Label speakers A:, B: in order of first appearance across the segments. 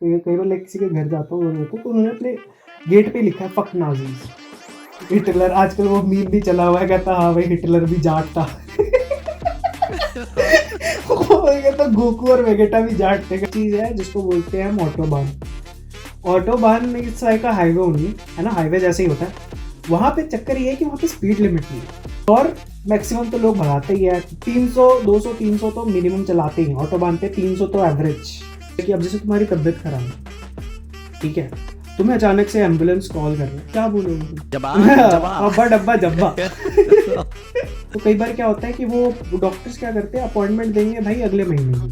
A: कई बार लाइक किसी के घर जाता हूँ तो उन्होंने अपने गेट पे लिखा है फक नाजीज, हिटलर। आजकल वो मीम भी चला हुआ है, कहता हाँ भाई हिटलर भी जाट था। वो कहता गोकू और वेगेटा भी जाट थे। चीज है जिसको बोलते हैं हम autobahn. Autobahn it's like a highway only, है ना, हाईवे जैसे ही होता है। वहाँ पे चक्कर ये है कि वहाँ पे स्पीड लिमिट नहीं है और मैक्सिमम तो लोग भगाते ही है, 300 200 300 तो मिनिमम चलाते ही ऑटोबान पे, 300 तो एवरेज। कि अब जैसे तुम्हारी तबीयत खराब है, ठीक है, तुम्हें अचानक से एम्बुलेंस कॉल कर रहे हैं, क्या बोलोगे तुम? अब्बा डब्बा जब्बा। तो कई बार क्या होता है कि वो डॉक्टर्स क्या करते हैं, अपॉइंटमेंट देंगे भाई अगले महीने की,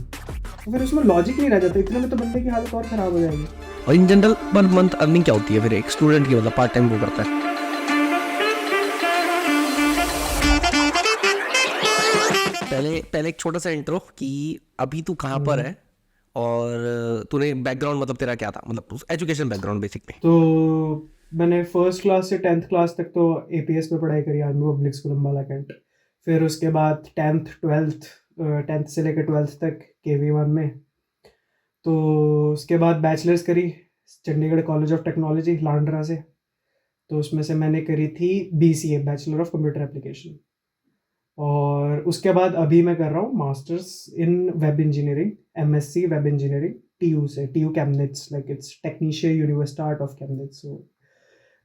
A: तो फिर उसमें लॉजिक नहीं रह जाता, इतने में तो बंदे की हालत और खराब हो जाएगी।
B: और in general per month earning क्या होती है फिर एक स्टूडेंट की, मतलब पार्ट टाइम वो करता है? पहले एक छोटा सा इंट्रो कि अभी तू कहाँ पर है और तूने बैकग्राउंड, मतलब तेरा क्या था, मतलब एजुकेशन बैकग्राउंड बेसिकली।
A: तो मैंने फर्स्ट क्लास से 10th क्लास तक तो एपीएस में पढ़ाई करी, army public school Ambala cantt. फिर उसके बाद 10th से लेकर 12th तक KV1 में। तो उसके बाद बैचलर्स करी Chandigarh college of technology Landran से। तो उसमें से मैंने करी थी BCA, bachelor of computer application. और उसके बाद अभी मैं कर रहा हूँ masters in web engineering, MSc web engineering TU से, TU कैम्ब्रिज, लाइक इट्स टेक्नीशिया university art of Cambridge. So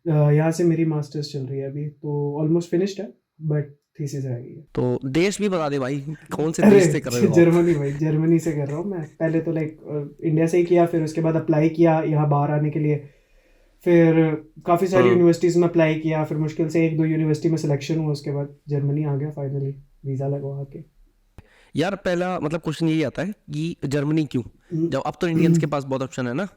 A: यहाँ से मेरी मास्टर्स चल रही है अभी, तो ऑलमोस्ट फिनिश्ड है, बट थीसिस रह गई है।
B: तो देश भी बता दे भाई, कौन से
A: अरे
B: देश से कर रहे हो आप?
A: जर्मनी भाई, जर्मनी से कर रहा हूँ मैं। पहले तो लाइक इंडिया से ही किया, फिर उसके बाद अप्लाई किया यहाँ बाहर आने के लिए। फिर काफ़ी सारी यूनिवर्सिटीज़ में अप्लाई किया, फिर मुश्किल से 1-2 यूनिवर्सिटी में सिलेक्शन हुआ, उसके बाद जर्मनी आ गया फाइनली वीज़ा लगवा के।
B: यार पहला मतलब क्वेश्चन यही आता है कि जर्मनी क्यों, जब अब तो इंडियंस के पास बहुत ऑप्शन है ना।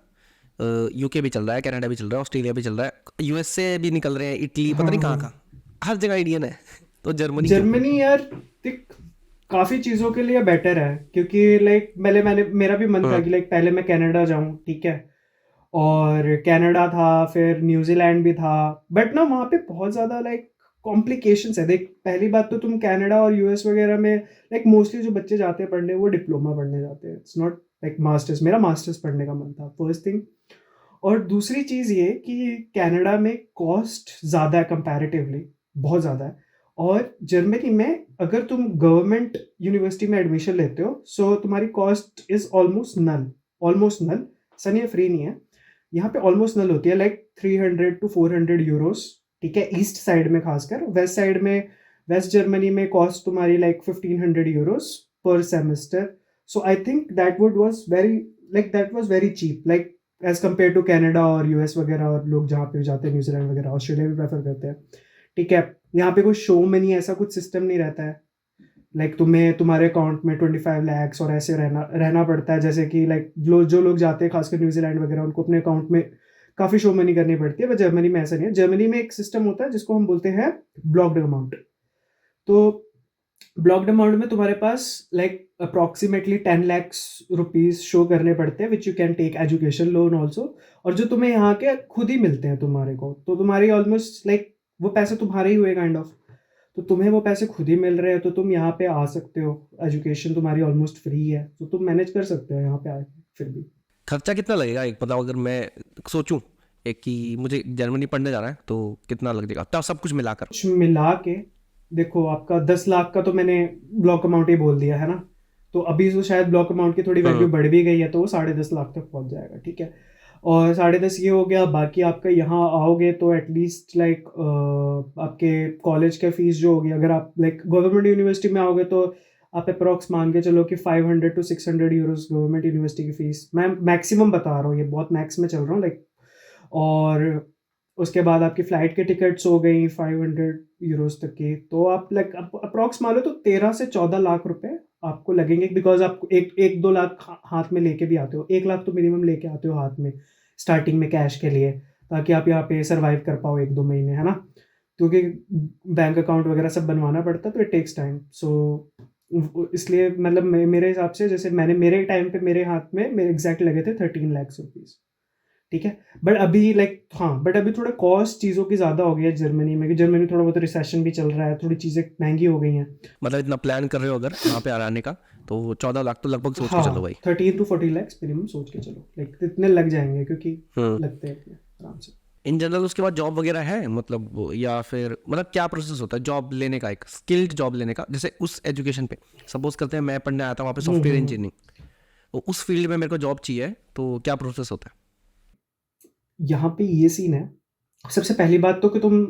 B: यूके भी चल रहा है, कनाडा भी चल रहा है, ऑस्ट्रेलिया भी चल रहा है, यूएसए भी निकल रहे हैं, इटली, पता नहीं कहाँ कहाँ, हर जगह इंडियन है। तो जर्मनी क्यों?
A: जर्मनी यार देख, काफ़ी चीज़ों के लिए बेटर है, क्योंकि लाइक मैंने मेरा भी मन था कि लाइक पहले मैं कनाडा जाऊँ, ठीक है, और कनाडा था, फिर न्यूजीलैंड भी था, बट ना वहाँ पे बहुत ज़्यादा लाइक कॉम्प्लिकेशंस है। देख पहली बात तो तुम कनाडा और यूएस वगैरह में लाइक मोस्टली जो बच्चे जाते हैं पढ़ने, वो डिप्लोमा पढ़ने जाते हैं, इट्स नॉट लाइक मास्टर्स। मेरा मास्टर्स पढ़ने का मन था, फर्स्ट थिंग। और दूसरी चीज़ ये कि कनाडा में कॉस्ट ज़्यादा है कंपैरेटिवली, बहुत ज़्यादा है। और जर्मनी में अगर तुम गवर्नमेंट यूनिवर्सिटी में एडमिशन लेते हो, सो तुम्हारी कॉस्ट इज़ ऑलमोस्ट नल। सनी फ्री नहीं है, यहाँ पे ऑलमोस्ट नल होती है, लाइक 300 to 400 यूरोस, ठीक है, ईस्ट साइड में खासकर। वेस्ट साइड में, वेस्ट जर्मनी में कॉस्ट तुम्हारी like 1500 euros per semester. So I think that was very cheap, like as compare to Canada और यूएस वगैरह, और लोग जहाँ पे भी जाते हैं, न्यूजीलैंड वगैरह, ऑस्ट्रेलिया भी प्रेफर करते हैं, ठीक है। यहाँ पे कोई शो में नहीं, ऐसा कुछ सिस्टम नहीं रहता है। लाइक तुम्हें तुम्हारे अकाउंट में 25 lakhs और ऐसे रहना पड़ता है, जैसे कि लाइक जो लोग जाते हैं खासकर न्यूजीलैंड वगैरह, उनको अपने अकाउंट में काफ़ी शो मनी करनी पड़ती है, बट जर्मनी में ऐसा नहीं है। जर्मनी में एक सिस्टम होता है जिसको हम बोलते हैं ब्लॉक्ड अमाउंट। तो ब्लॉक्ड अमाउंट में तुम्हारे पास like approximately 10 lakhs rupees show करने पड़ते हैं, which you can take education loan also, और जो तुम्हें यहाँ के खुद ही मिलते हैं तुम्हारे को, तो तुम्हारी ऑलमोस्ट लाइक वो पैसे तुम्हारे ही हुए काइंड ऑफ। तो तुम्हें वो पैसे खुद ही मिल रहे हैं, तो तुम यहाँ पे आ सकते हो, एजुकेशन तुम्हारी ऑलमोस्ट फ्री है, तो तुम मैनेज कर सकते हो यहाँ पे आके। फिर भी
B: खर्चा कितना लगेगा एक बताओ, अगर मैं सोचूं एक कि मुझे जर्मनी पढ़ने जाना है तो कितना लग जाएगा, तो सब कुछ मिलाकर?
A: कुछ मिला के देखो, आपका 10 लाख का तो मैंने ब्लॉक अमाउंट ही बोल दिया है ना, तो अभी तो शायद ब्लॉक अमाउंट की थोड़ी वैल्यू बढ़ भी गई है, तो वो 10.5 लाख तक पहुंच जाएगा, ठीक है। और 10.5 ये हो गया, बाकी आपका यहाँ आओगे तो एटलीस्ट लाइक आपके कॉलेज का फीस जो होगी, अगर आप लाइक गवर्नमेंट यूनिवर्सिटी में आओगे तो आप अप्रॉक्स मान के चलो कि 500 to 600 यूरोस गवर्नमेंट यूनिवर्सिटी की फीस। मैं मैक्सिमम बता रहा हूँ, ये बहुत मैक्स में चल रहा हूँ लाइक। और उसके बाद आपकी फ़्लाइट की टिकट्स हो गई 500 यूरोस तक की, तो आप लाइक अप्रॉक्स मान लो तो 13 से 14 लाख रुपए आपको लगेंगे, बिकॉज आप एक 2 लाख हाथ में लेके भी आते हो, 1 लाख तो मिनिमम लेके आते हो हाथ में स्टार्टिंग में कैश के लिए, ताकि आप यहाँ पे सर्वाइव कर पाओ 1-2 महीने, है ना, क्योंकि बैंक अकाउंट वगैरह सब बनवाना पड़ता है, तो इट टेक्स टाइम। सो इसलिए मतलब मेरे हिसाब से, जैसे मैंने मेरे टाइम पे मेरे हाथ में मेरे एग्जैक्ट लगे थे 13 लाख रुपीज़, ठीक है। बट अभी लाइक हाँ, बट अभी थोड़ा कॉस्ट चीज़ों की ज़्यादा हो गई है जर्मनी में, कि जर्मनी थोड़ा बहुत रिसेशन भी चल रहा है, थोड़ी चीज़ें महंगी हो गई हैं।
B: मतलब इतना प्लान कर रहे हो अगर यहाँ पे आने का, तो 14 लाख तो लगभग सोच के चलो
A: हाँ
B: भाई।
A: 13 to 14 lakhs मिनिमम सोच के चलो, लाइक इतने लग जाएंगे क्योंकि
B: हम्म।
A: लगते हैं अपने आराम से।
B: इन जनरल उसके बाद जॉब वगैरह है मतलब या फिर मतलब क्या प्रोसेस होता है जॉब लेने का, एक स्किल्ड जॉब लेने का, जैसे उस एजुकेशन पे सपोज करते हैं मैं पढ़ने आया था वहाँ पे सॉफ्टवेयर
A: हम्म।
B: इंजीनियरिंग, तो उस फील्ड में मेरे को जॉब चाहिए, तो क्या प्रोसेस होता
A: यहाँ पे ये सीन है, सबसे पहली बात तो कि तुम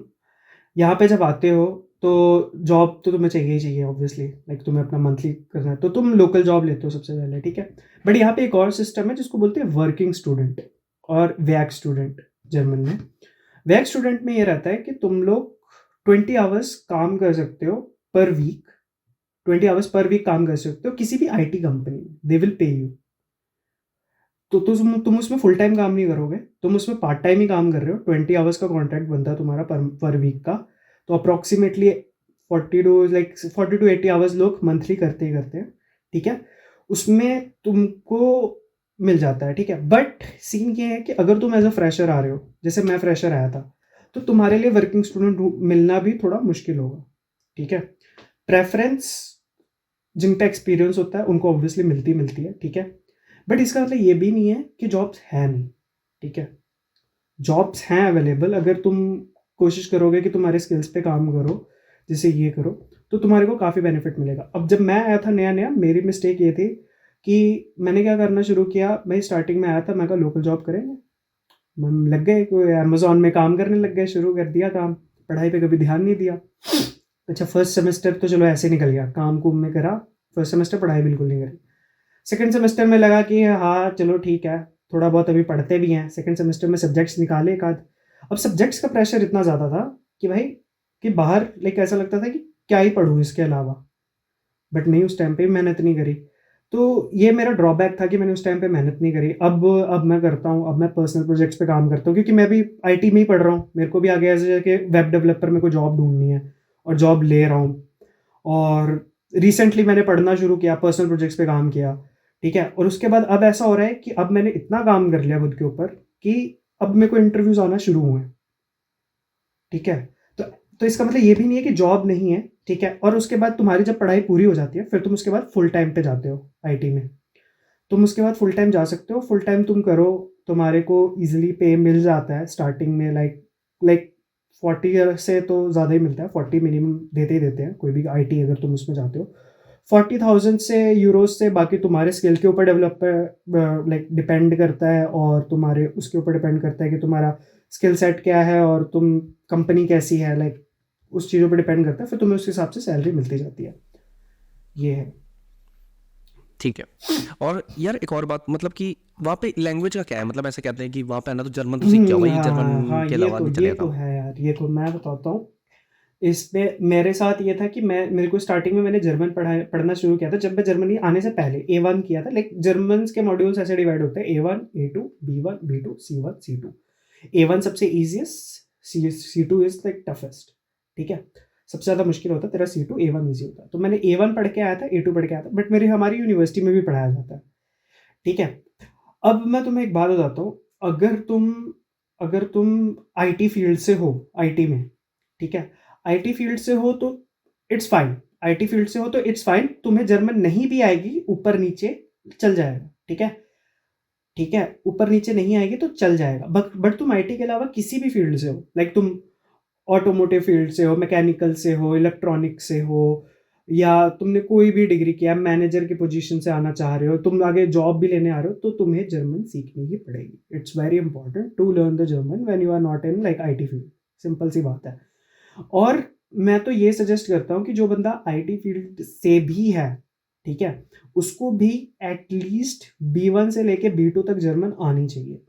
A: यहाँ पे जब आते हो तो जॉब तो तुम्हें चाहिए ही चाहिए ऑब्वियसली, लाइक तुम्हें अपना मंथली करना है तो तुम लोकल जॉब लेते हो सबसे पहले, ठीक है। बट यहाँ पे एक और सिस्टम है जिसको बोलते हैं वर्किंग स्टूडेंट और वैक स्टूडेंट जर्मन में। वैक स्टूडेंट में ये रहता है कि तुम लोग 20 आवर्स काम कर सकते हो पर वीक, 20 आवर्स पर वीक काम कर सकते हो किसी भी आईटी कंपनी में, दे विल पे यू। तो तुम उसमें फुल टाइम काम नहीं करोगे, तुम उसमें पार्ट टाइम ही काम कर रहे हो, 20 आवर्स का कॉन्ट्रैक्ट बनता है तुम्हारा पर वीक का। तो अप्रॉक्सीमेटली 40 to 80 आवर्स लोग मंथली करते ही करते हैं, ठीक है। उसमें तुमको मिल जाता है, ठीक है। बट सीन ये है कि अगर तुम एज अ फ्रेशर आ रहे हो, जैसे मैं फ्रेशर आया था, तो तुम्हारे लिए वर्किंग स्टूडेंट मिलना भी थोड़ा मुश्किल होगा, ठीक है। प्रेफरेंस जिन पे एक्सपीरियंस होता है उनको ऑब्वियसली मिलती मिलती है, ठीक है। बट इसका मतलब ये भी नहीं है कि जॉब्स है नहीं, ठीक है। जॉब्स हैं अवेलेबल, अगर तुम कोशिश करोगे कि तुम्हारे स्किल्स पे काम करो, जैसे ये करो, तो तुम्हारे को काफ़ी बेनिफिट मिलेगा। अब जब मैं आया था नया नया, मेरी मिस्टेक ये थी कि मैंने क्या करना शुरू किया, मैं स्टार्टिंग में आया था, मैं कहा लोकल जॉब करेंगे, हम लग गए कोई अमेजोन में काम करने लग गए, शुरू कर दिया काम, पढ़ाई पे कभी ध्यान नहीं दिया। अच्छा फर्स्ट सेमेस्टर तो चलो ऐसे निकल गया, काम कुम में करा, फर्स्ट सेमेस्टर पढ़ाई बिल्कुल नहीं करी। सेकंड सेमेस्टर में लगा कि हाँ चलो ठीक है, थोड़ा बहुत अभी पढ़ते भी हैं, सेकंड सेमेस्टर में सब्जेक्ट्स निकाले एक आध। अब सब्जेक्ट्स का प्रेशर इतना ज़्यादा था कि भाई, कि बाहर लाइक ऐसा लगता था कि क्या ही पढ़ूँ इसके अलावा। बट नहीं, उस टाइम पे मेहनत नहीं करी, तो ये मेरा ड्रॉबैक था कि मैंने उस टाइम पे मेहनत नहीं करी। अब मैं करता हूँ, अब मैं पर्सनल प्रोजेक्ट्स पे काम करता हूँ, क्योंकि मैं भी आईटी में ही पढ़ रहा हूँ, मेरे को भी आगे ऐसे कि वेब डेवलपर मेरे को जॉब ढूंढनी है और जॉब ले रहा हूँ। और रिसेंटली मैंने पढ़ना शुरू किया, पर्सनल प्रोजेक्ट्स पे काम किया, ठीक है। और उसके बाद अब ऐसा हो रहा है कि अब मैंने इतना काम कर लिया खुद के ऊपर कि अब मेरे को इंटरव्यूज आना शुरू हुए हैं, ठीक है। तो तो इसका मतलब ये भी नहीं है कि जॉब नहीं है, ठीक है। और उसके बाद तुम्हारी जब पढ़ाई पूरी हो जाती है, फिर तुम उसके बाद फुल टाइम पे जाते हो आईटी में, तुम उसके बाद फुल टाइम जा सकते हो, फुल टाइम तुम करो, तुम्हारे को इजीली पे मिल जाता है स्टार्टिंग में, लाइक 40 से तो ज़्यादा ही मिलता है, 40 मिनिमम देते ही देते हैं कोई भी आईटी अगर तुम उसमें जाते हो। 40,000 से यूरोज से, बाकी तुम्हारे स्किल के ऊपर डेवलप लाइक डिपेंड करता है, और तुम्हारे उसके ऊपर डिपेंड करता है कि तुम्हारा स्किल सेट क्या है और तुम कंपनी कैसी है, लाइक उस चीज़ों पर डिपेंड करता है, फिर तुम्हें उस हिसाब से सैलरी मिलती जाती है, ये है।
B: ठीक है। और यार एक और बात, मतलब कि वहाँ पे लैंग्वेज का क्या है, मतलब ऐसे कहते हैं कि वहाँ पे आना तो जर्मन तो सीख के आओ भाई,
A: हाँ
B: जर्मन
A: हाँ,
B: के
A: ये
B: अलावा
A: तो
B: नहीं
A: ये
B: चलेगा
A: तो
B: काम।
A: है यार, ये तो मैं बताता हूँ। इस पे मेरे साथ ये था कि मैं मेरे को स्टार्टिंग में मैंने जर्मन पढ़ना शुरू किया था जब मैं जर्मनी आने से पहले A1 किया था। लाइक जर्मन के मॉड्यूल्स ऐसे डिवाइड होते हैं, A1 A2 B1 B2 C1 C2। A1 सबसे easiest, C2 is like toughest, ठीक है। सबसे ज़्यादा मुश्किल होता है तेरा C2, A1 ईजी होता है। तो मैंने A1 पढ़ के आया था, A2 पढ़ के आया था, बट मेरी हमारी यूनिवर्सिटी में भी पढ़ाया जाता है, ठीक है। अब मैं तुम्हें एक बात बताता हूँ, अगर तुम आईटी फील्ड से हो, आईटी में, ठीक है, आईटी फील्ड से हो तो इट्स फाइन, आईटी फील्ड से हो तो इट्स फाइन, तुम्हें जर्मन नहीं भी आएगी ऊपर नीचे चल जाएगा, ठीक है, ठीक है। ऊपर नीचे नहीं आएगी तो चल जाएगा, बट तुम आईटी के अलावा किसी भी फील्ड से हो, लाइक तुम ऑटोमोटिव फील्ड से हो, मैकेनिकल से हो, इलेक्ट्रॉनिक से हो, या तुमने कोई भी डिग्री किया, मैनेजर की पोजीशन से आना चाह रहे हो, तुम आगे जॉब भी लेने आ रहे हो, तो तुम्हें जर्मन सीखनी ही पड़ेगी। It's very important to learn the German when you are not in like IT field, simple सी बात है। और मैं तो ये सजेस्ट करता हूँ कि जो बंदा आईटी फील्ड से भी है, ठीक है, उसको भी एटलीस्ट B1 से लेके B2 तक जर्मन आनी चाहिए।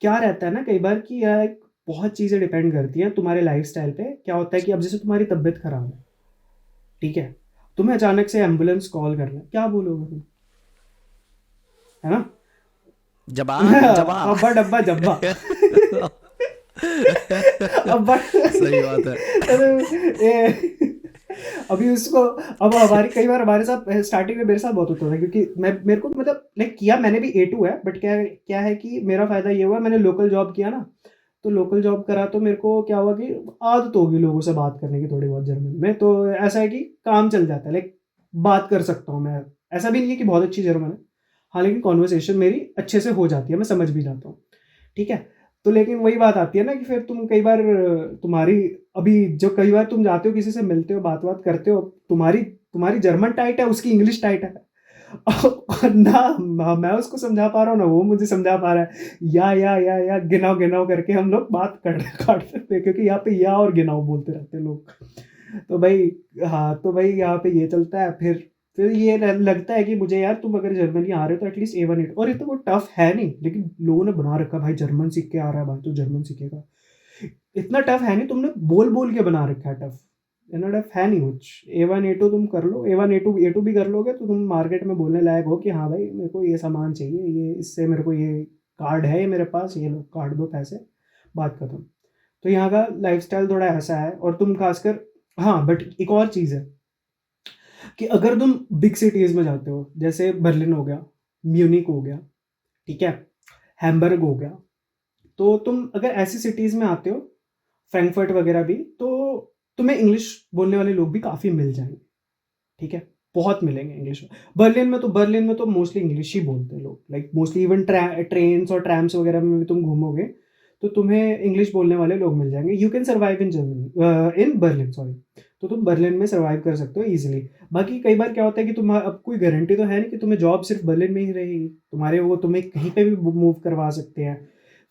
A: क्या रहता है ना कई बार कि यार बहुत चीज़ें डिपेंड करती हैं तुम्हारे लाइफस्टाइल पे। क्या होता है कि अब जैसे तुम्हारी तबीयत खराब है, ठीक है, तुम्हें अचानक से एम्बुलेंस कॉल करना है, क्या बोलोगे तुम, है ना?
B: जबा जबा
A: अब्बा डब्बा जब्बा। अब्बा।
B: सही बात है।
A: अरे ये अभी उसको, अब हमारी कई बार हमारे साथ स्टार्टिंग में मेरे साथ बहुत होता था, क्योंकि मैं मेरे को मतलब लाइक किया मैंने भी A2 है, बट क्या क्या है कि मेरा फायदा ये हुआ, मैंने लोकल जॉब किया ना, तो लोकल जॉब करा तो मेरे को क्या हुआ कि आदत होगी लोगों से बात करने की थोड़ी बहुत जर्मन में, तो ऐसा है कि काम चल जाता है, लाइक बात कर सकता हूँ मैं ऐसा भी नहीं है कि बहुत अच्छी जर्मन है, हाँ, लेकिन कॉन्वर्सेशन मेरी अच्छे से हो जाती है, मैं समझ भी जाता हूँ, ठीक है। तो लेकिन वही बात आती है ना कि फिर तुम कई बार तुम्हारी अभी जो कई बार तुम जाते हो किसी से मिलते हो, बात बात करते हो, तुम्हारी तुम्हारी जर्मन टाइट है, उसकी इंग्लिश टाइट है। और ना मैं उसको समझा पा रहा हूँ, ना वो मुझे समझा पा रहा है। या गिनाओ गिनाओ करके हम लोग बात कर काट सकते हैं, क्योंकि यहाँ पे या और गिनाओ बोलते रहते हैं लोग। तो भाई, हाँ, तो भाई यहाँ पे ये चलता है। फिर ये लगता है कि मुझे यार, तुम अगर जर्मनी आ रहे हो तो एटलीस्ट A1 A2, और ये तो वो टफ है नहीं, लेकिन लोगों ने बना रखा भाई जर्मन सीख के आ रहा है भाई तो जर्मन सीखेगा। इतना टफ है नहीं, तुमने बोल बोल के बना रखा है टफ। इतना टफ है नहीं कुछ। A1 A2 तुम कर लो, A1 A2 भी कर लोगे तो तुम मार्केट में बोलने लायक हो कि हाँ भाई मेरे को ये सामान चाहिए, ये इससे मेरे को ये कार्ड है, ये मेरे पास, ये लो कार्ड दो पैसे, बात खत्म। तो यहाँ का लाइफस्टाइल थोड़ा ऐसा है। और तुम खासकर, हाँ, बट एक और चीज़ है कि अगर तुम बिग सिटीज़ में जाते हो, जैसे बर्लिन हो गया, म्यूनिक हो गया, ठीक है, हैम्बर्ग हो गया, तो तुम अगर ऐसी सिटीज़ में आते हो, फ्रैंकफर्ट वगैरह भी, तो तुम्हें इंग्लिश बोलने वाले लोग भी काफ़ी मिल जाएंगे, ठीक है, बहुत मिलेंगे इंग्लिश में। बर्लिन में तो मोस्टली इंग्लिश ही बोलते हैं लोग, लाइक मोस्टली इवन ट्रेन्स और ट्रैम्स वगैरह में भी तुम घूमोगे तो तुम्हें इंग्लिश बोलने वाले लोग मिल जाएंगे। You can survive in Germany, in Berlin, sorry. तो तुम बर्लिन में सर्वाइव कर सकते हो ईजिली। बाकी कई बार क्या होता है कि तुम, अब कोई गारंटी तो है नहीं कि तुम्हें जॉब सिर्फ बर्लिन में ही रहेगी, तुम्हारे वो तुम्हें कहीं पे भी मूव करवा सकते हैं।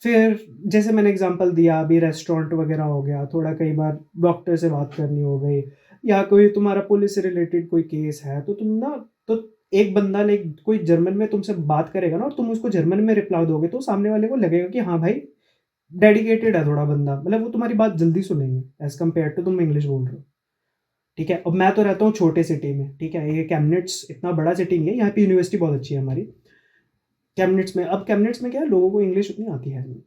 A: फिर जैसे मैंने एग्जांपल दिया अभी, रेस्टोरेंट वगैरह हो गया, थोड़ा कई बार डॉक्टर से बात करनी हो गई, या कोई तुम्हारा पुलिस से रिलेटेड कोई केस है, तो तुम ना, तो एक बंदा ने कोई जर्मन में तुमसे बात करेगा ना, और तुम उसको जर्मन में रिप्लाई दोगे, तो सामने वाले को लगेगा कि हाँ भाई डेडिकेटेड है थोड़ा बंदा, मतलब वो तुम्हारी बात जल्दी सुनेंगे एज कम्पेयर टू तुम इंग्लिश बोल रहे हो, ठीक है। अब मैं तो रहता हूँ छोटे सिटी में, ठीक है, ये कैमनिट्स इतना बड़ा सिटी नहीं है, यहाँ पे यूनिवर्सिटी बहुत अच्छी है हमारी। कैमनिट्स में क्या है, लोगों को इंग्लिश उतनी आती है नहीं,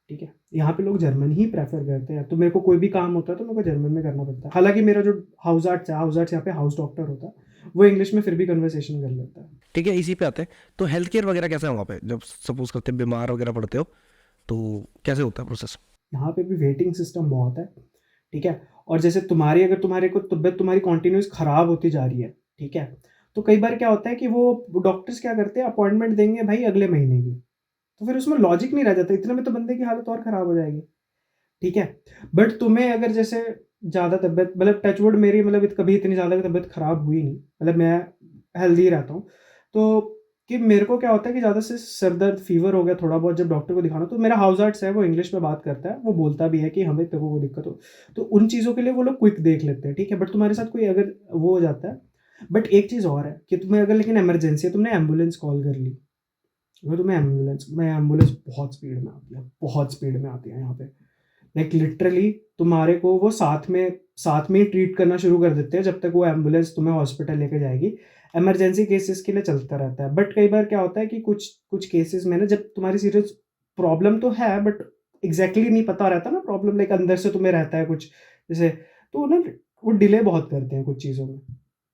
A: ठीक है। यहाँ पे लोग जर्मन ही प्रेफर करते हैं, तो मेरे को कोई भी काम होता है तो मेरे को जर्मन में करना पड़ता है। हालांकि मेरा जो हाउस आर्ट्स यहाँ पे हाउस डॉक्टर होता है, वो इंग्लिश में फिर भी कन्वर्सेशन कर लेता है।
B: ठीक है, इसी पे आते हैं। तो हेल्थ केयर वगैरह कैसा है वहाँ पे, जब सपोज करते हैं बीमार वगैरह पड़ते हो तो कैसे होता है प्रोसेस?
A: यहाँ पे भी वेटिंग सिस्टम बहुत है, ठीक है। और जैसे अगर तुम्हारे को तबियत तुम्हारी कॉन्टिन्यूस ख़राब होती जा रही है, ठीक है, तो कई बार क्या होता है कि वो डॉक्टर्स क्या करते हैं, अपॉइंटमेंट देंगे भाई अगले महीने की, तो फिर उसमें लॉजिक नहीं रह जाता, इतने में तो बंदे की हालत और ख़राब हो जाएगी, ठीक है। बट तुम्हें अगर जैसे ज़्यादा तबियत, मतलब टचवुड मेरी, मतलब कभी इतनी ज़्यादा तबियत ख़राब हुई नहीं, मतलब मैं हेल्दी रहता हूँ। तो कि मेरे को क्या होता है कि ज़्यादा से सर दर्द, फीवर हो गया थोड़ा बहुत, जब डॉक्टर को दिखाना, तो मेरा हाउस आर्ट्स है वो इंग्लिश में बात करता है, वो बोलता भी है कि हमें तेरे को कोई दिक्कत हो, तो उन चीज़ों के लिए वो लोग क्विक देख लेते हैं, ठीक है। बट तुम्हारे साथ कोई अगर वो हो जाता है, बट एक चीज़ और है कि तुम्हें अगर लेकिन इमरजेंसी है, तुमने एम्बुलेंस कॉल कर ली, अगर तुम्हें एम्बुलेंस बहुत स्पीड में आती है, बहुत स्पीड में आती है यहाँ पे, लाइक लिटरली तुम्हारे को वो साथ में ही ट्रीट करना शुरू कर देते हैं जब तक वो एम्बुलेंस तुम्हें हॉस्पिटल लेके जाएगी। इमरजेंसी केसेस के लिए चलता रहता है, बट कई बार क्या होता है कि कुछ कुछ केसेस में ना, जब तुम्हारी सीरियस प्रॉब्लम तो है बट एग्जैक्टली नहीं पता रहता ना प्रॉब्लम, लाइक अंदर से तुम्हें रहता है कुछ जैसे, तो ना वो डिले बहुत करते हैं कुछ चीज़ों में,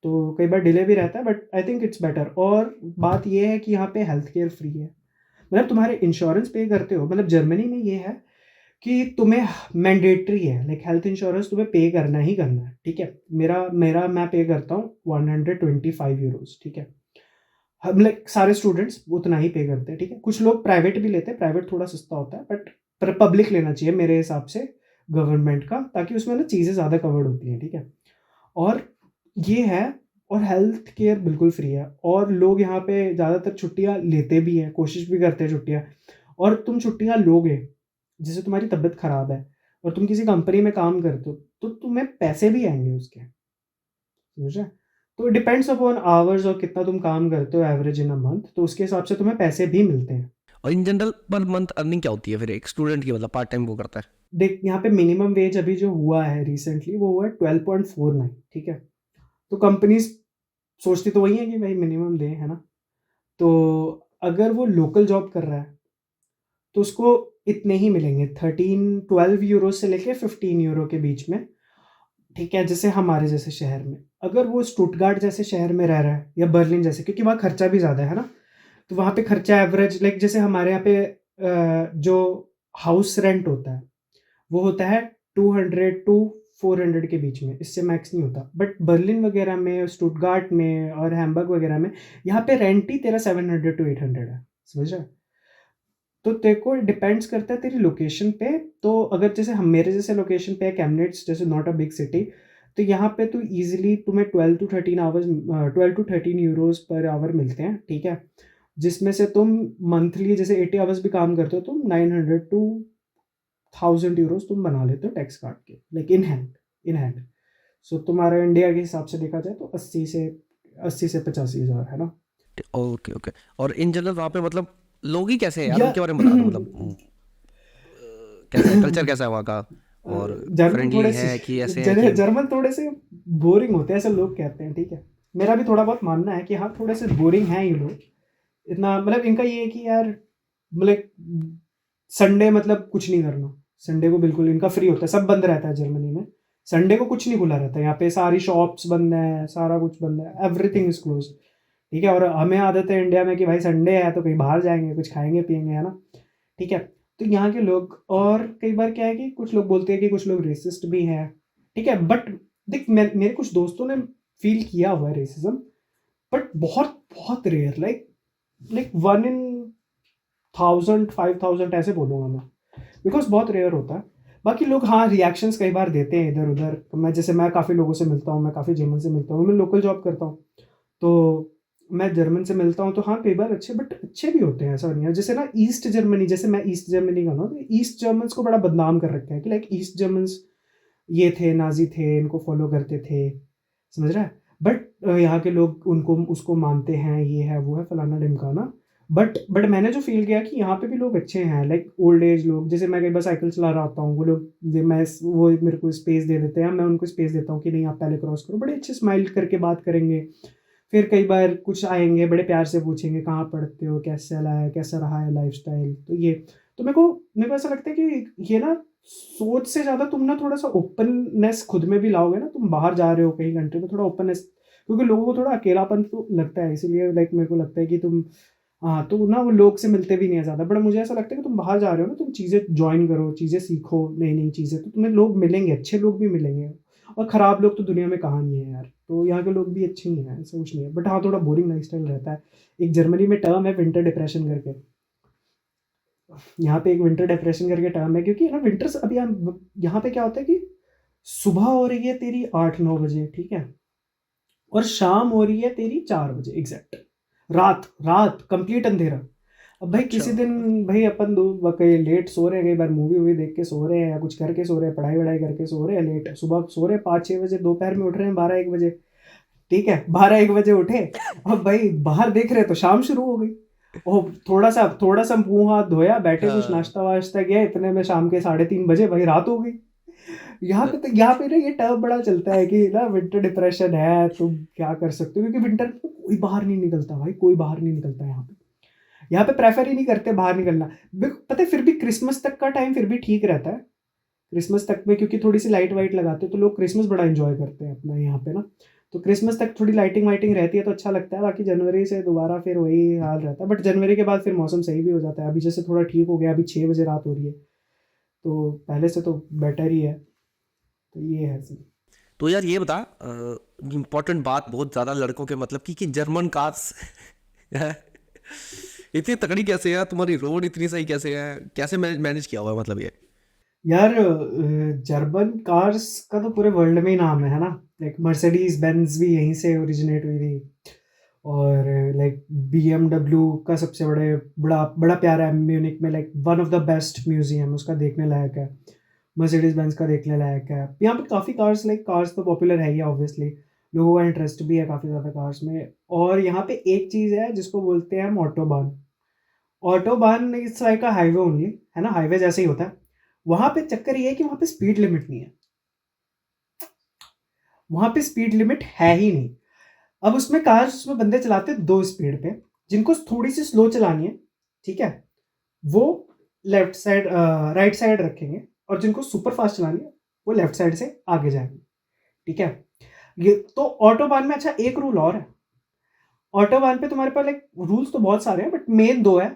A: तो कई बार डिले भी रहता है, but I think it's better. और बात ये है कि यहाँ पे हेल्थ केयर फ्री है, मतलब तुम्हारे इंश्योरेंस पे करते हो, मतलब जर्मनी में ये है कि तुम्हें मैंडेटरी है, लाइक हेल्थ इंश्योरेंस तुम्हें पे करना ही करना है, ठीक है। मेरा मेरा मैं पे करता हूँ 125 यूरोज, ठीक है। हम लाइक सारे स्टूडेंट्स उतना ही पे करते हैं, ठीक है। कुछ लोग प्राइवेट भी लेते हैं, प्राइवेट थोड़ा सस्ता होता है, बट पब्लिक लेना चाहिए मेरे हिसाब से, गवर्नमेंट का, ताकि उसमें ना चीज़ें ज़्यादा कवर्ड होती हैं, ठीक है। और ये है, और हेल्थ केयर बिल्कुल फ्री है, और लोग यहाँ पे ज़्यादातर छुट्टियाँ लेते भी हैं, कोशिश भी करते हैं छुट्टियाँ। और तुम छुट्टियाँ लोगे, जैसे तुम्हारी तबीयत ख़राब है और तुम किसी कंपनी में काम करते हो, तो तुम्हें पैसे भी आएँगे उसके, समझ रहे? तो डिपेंड्स अपॉन आवर्स और कितना तुम काम करते हो एवरेज इन अ मंथ, तो उसके हिसाब से तुम्हें पैसे भी मिलते हैं।
B: और in general per month earning क्या होती है फिर एक स्टूडेंट की, मतलब पार्ट टाइम वो करता है?
A: देख, यहाँ पे मिनिमम वेज अभी जो हुआ है रिसेंटली, वो हुआ है 12.49, ठीक है? तो कंपनीज़ सोचती तो वही है कि भाई मिनिमम दें, है ना? तो अगर वो लोकल जॉब कर रहा है, तो उसको इतने ही मिलेंगे, 12 यूरो से लेके 15 यूरो के बीच में, ठीक है? जैसे हमारे जैसे शहर में। अगर वो स्टुटगार्ट जैसे शहर में रह रहा है या बर्लिन जैसे, क्योंकि वहाँ खर्चा भी ज़्यादा है ना? तो वहाँ पे खर्चा एवरेज, लाइक जैसे हमारे यहाँ पे जो हाउस रेंट होता है, वो होता है 200 टू 400 के बीच में, इससे मैक्स नहीं होता। बट बर्लिन वगैरह में, स्टुटगार्ट में और हैम्बर्ग वगैरह में यहाँ पे रेंट ही तेरा 700 to 800 है, समझ रहा है? तो तेरे को डिपेंड्स करता है तेरी लोकेशन पे। तो अगर जैसे हम मेरे जैसे लोकेशन पे है कैमनेट्स, जैसे नॉट अ बिग सिटी, तो यहाँ पे तो ईजिली तुम्हें 12 to 13 यूरोज पर आवर मिलते हैं, ठीक है? जिसमें से तुम मंथली जैसे 80 आवर्स भी काम करते हो, तुम 900 to 1000 यूरोज तुम बना लेते हो टैक्स काट के, लाइक इन हैंड। सो तुम्हारा इंडिया के हिसाब से देखा जाए तो 80 से 85 हज़ार है ना।
B: Okay okay. और इन जनरल वहाँ पे मतलब लोग ही कैसे हैं यार,
A: या
B: उनके बारे में बता दो मतलब कैसा है, कल्चर कैसा है वहाँ का, और
A: जर्मन
B: फ्रेंडली
A: थोड़े से
B: है कि ऐसे हैं कि
A: जर्मन थोड़े से बोरिंग होते हैं, ऐसे लोग कहते हैं, ठीक है? मेरा भी थोड़ा बहुत मानना है कि हाँ, थोड़े से बोरिंग हैं ये लोग। इतना मतलब इनका ये है कि यार, मतलब संडे मतलब कुछ नहीं करना। संडे को बिल्कुल इनका फ्री होता है, सब बंद रहता है जर्मनी में। संडे को कुछ नहीं खुला रहता है यहाँ पे, सारी शॉप्स बंद है, सारा कुछ बंद है, एवरीथिंग इज क्लोज, ठीक है? और हमें आदत है इंडिया में कि भाई संडे है तो कहीं बाहर जाएंगे, कुछ खाएंगे पिएंगे, है ना? ठीक है। तो यहाँ के लोग, और कई बार क्या है कि कुछ लोग बोलते हैं कि कुछ लोग रेसिस्ट भी हैं, ठीक है? बट देख, मेरे कुछ दोस्तों ने फील किया हुआ है रेसिज्म, बट बहुत बहुत रेयर, लाइक 1 in 1000 5000 ऐसे बोलूँगा मैं, बिकॉज बहुत रेयर होता है। बाकी लोग हाँ रिएक्शंस कई बार देते हैं इधर उधर। मैं काफ़ी लोगों से मिलता हूँ, मैं काफ़ी जर्मन से मिलता हूँ, मैं लोकल जॉब करता हूँ, तो मैं जर्मन से मिलता हूँ, तो हाँ कई बार अच्छे, बट अच्छे भी होते हैं, ऐसा नहीं है। जैसे ना ईस्ट जर्मनी, जैसे मैं ईस्ट जर्मनी का हूँ, तो ईस्ट जर्मन्स को बड़ा बदनाम कर रखा है कि लाइक ईस्ट जर्मन्स ये थे, नाजी थे, इनको फॉलो करते थे, समझ रहा है? बट यहाँ के लोग उनको उसको मानते हैं, ये है वो है फलाना ढिमकाना। बट मैंने जो फील किया कि यहाँ पे भी लोग अच्छे हैं, लाइक ओल्ड एज लोग। जैसे मैं कई बार साइकिल चला रहा होता हूँ, वो लोग वो मेरे को स्पेस दे देते हैं, मैं उनको स्पेस देता हूँ कि नहीं आप पहले क्रॉस करो, बड़े अच्छे स्माइल करके बात करेंगे। फिर कई बार कुछ आएंगे, बड़े प्यार से पूछेंगे कहाँ पढ़ते हो, कैसे चला है, कैसा रहा है लाइफस्टाइल। तो ये, तो मेरे को ऐसा लगता है कि ये ना सोच से ज़्यादा तुम ना थोड़ा सा ओपननेस खुद में भी लाओगे ना, तुम बाहर जा रहे हो कहीं कंट्री में, थोड़ा ओपननेस, क्योंकि लोगों को थोड़ा अकेलापन तो लगता है, इसीलिए लाइक मेरे को लगता है कि तुम, हाँ, तो ना वो लोग से मिलते भी नहीं है ज़्यादा। बट मुझे ऐसा लगता है कि तुम बाहर जा रहे हो ना, तुम चीज़ें ज्वाइन करो, चीज़ें सीखो, नई नई चीज़ें, तो तुम्हें लोग मिलेंगे, अच्छे लोग भी मिलेंगे। और ख़राब लोग तो दुनिया में कहाँ नहीं है यार, तो यहाँ के लोग भी अच्छे ही हैं, ऐसा कुछ नहीं है। बट हाँ, थोड़ा बोरिंग लाइफ स्टाइल रहता है। एक जर्मनी में टर्म है विंटर डिप्रेशन करके, यहाँ पे एक विंटर डिप्रेशन करके टर्म है, क्योंकि ना विंटर्स अभी यहाँ पे क्या होता है कि सुबह हो रही है तेरी 8-9 बजे, ठीक है? और शाम हो रही है तेरी 4 बजे एग्जैक्ट। रात रात कंप्लीट अंधेरा। अब भाई
B: अच्छा।
A: किसी दिन, भाई अपन दो कई लेट सो रहे हैं, कई बार मूवी वूवी देख के सो रहे हैं, या कुछ करके सो रहे हैं, पढ़ाई वढ़ाई करके सो रहे हैं, लेट सुबह सो रहे हैं 5-6 बजे, दोपहर में उठ रहे हैं 12-1 बजे, ठीक है? 12-1 बजे उठे, अब भाई बाहर देख रहे हैं तो शाम शुरू हो गई। और थोड़ा सा मुंह हाथ धोया, बैठे कुछ
B: हाँ।
A: नाश्ता वाश्ता किया, इतने में शाम के 3:30 बजे भाई रात हो गई। यहाँ पे ना ये टर्म बड़ा चलता है कि ना विंटर डिप्रेशन है, तुम क्या कर सकते हो, क्योंकि विंटर में कोई बाहर नहीं निकलता भाई, कोई बाहर नहीं निकलता यहाँ पे। यहाँ पे प्रेफर ही नहीं करते बाहर निकलना। पता है, फिर भी क्रिसमस तक का टाइम फिर भी ठीक रहता है। क्रिसमस तक में क्योंकि थोड़ी सी लाइट वाइट लगाते हैं, तो लोग क्रिसमस बड़ा एंजॉय करते हैं अपना यहाँ पे ना। तो क्रिसमस तक थोड़ी लाइटिंग वाइटिंग रहती है तो अच्छा लगता है। बाकी जनवरी से दोबारा फिर वही हाल रहता है, बट जनवरी के बाद फिर मौसम सही भी हो जाता है। अभी जैसे थोड़ा ठीक हो गया, अभी 6 बजे रात हो रही है, तो पहले से तो बेटर ही है। तो ये है सीन।
B: तो यार ये बता, इम्पोर्टेंट बात बहुत ज़्यादा लड़कों के मतलब की, कि जर्मन कार्स इतनी तगड़ी कैसे है, तुम्हारी रोड इतनी सही कैसे है, कैसे मैनेज किया हुआ है मतलब ये।
A: यार जर्मन कार्स का तो पूरे वर्ल्ड में ही नाम है ना? लाइक मर्सिडीज बेंज भी यहीं से ओरिजिनेट हुई थी। और लाइक BMW का सबसे बड़ा बड़ा प्यारा है म्यूनिक में, like one of the best museum, उसका देखने लायक है। मर्सिडीज बेंज का देखने लायक है। यहाँ पे काफ़ी कार्स, लाइक कार्स तो पॉपुलर है ही ऑब्वियसली, लोगों का इंटरेस्ट भी है काफ़ी ज़्यादा कार्स में। और यहाँ पे एक चीज़ है जिसको बोलते हैं हम autobahn. Autobahn it's like a highway only, है ना? हाईवे जैसे ही होता है। वहाँ पे चक्कर ये है कि वहाँ पे स्पीड लिमिट नहीं है। वहाँ पे स्पीड लिमिट है ही नहीं। अब उसमें कार्स, उसमें बंदे चलाते हैं 2 स्पीड पे, जिनको थोड़ी सी स्लो चलानी है, ठीक है, वो लेफ्ट साइड राइट साइड रखेंगे, और जिनको सुपर फास्ट चलानी है वो लेफ्ट साइड से आगे जाएंगे, ठीक है? ये तो ऑटोबान में। अच्छा, एक रूल और है ऑटोबान पे तुम्हारे पास, लाइक रूल्स तो बहुत सारे हैं बट मेन 2 है,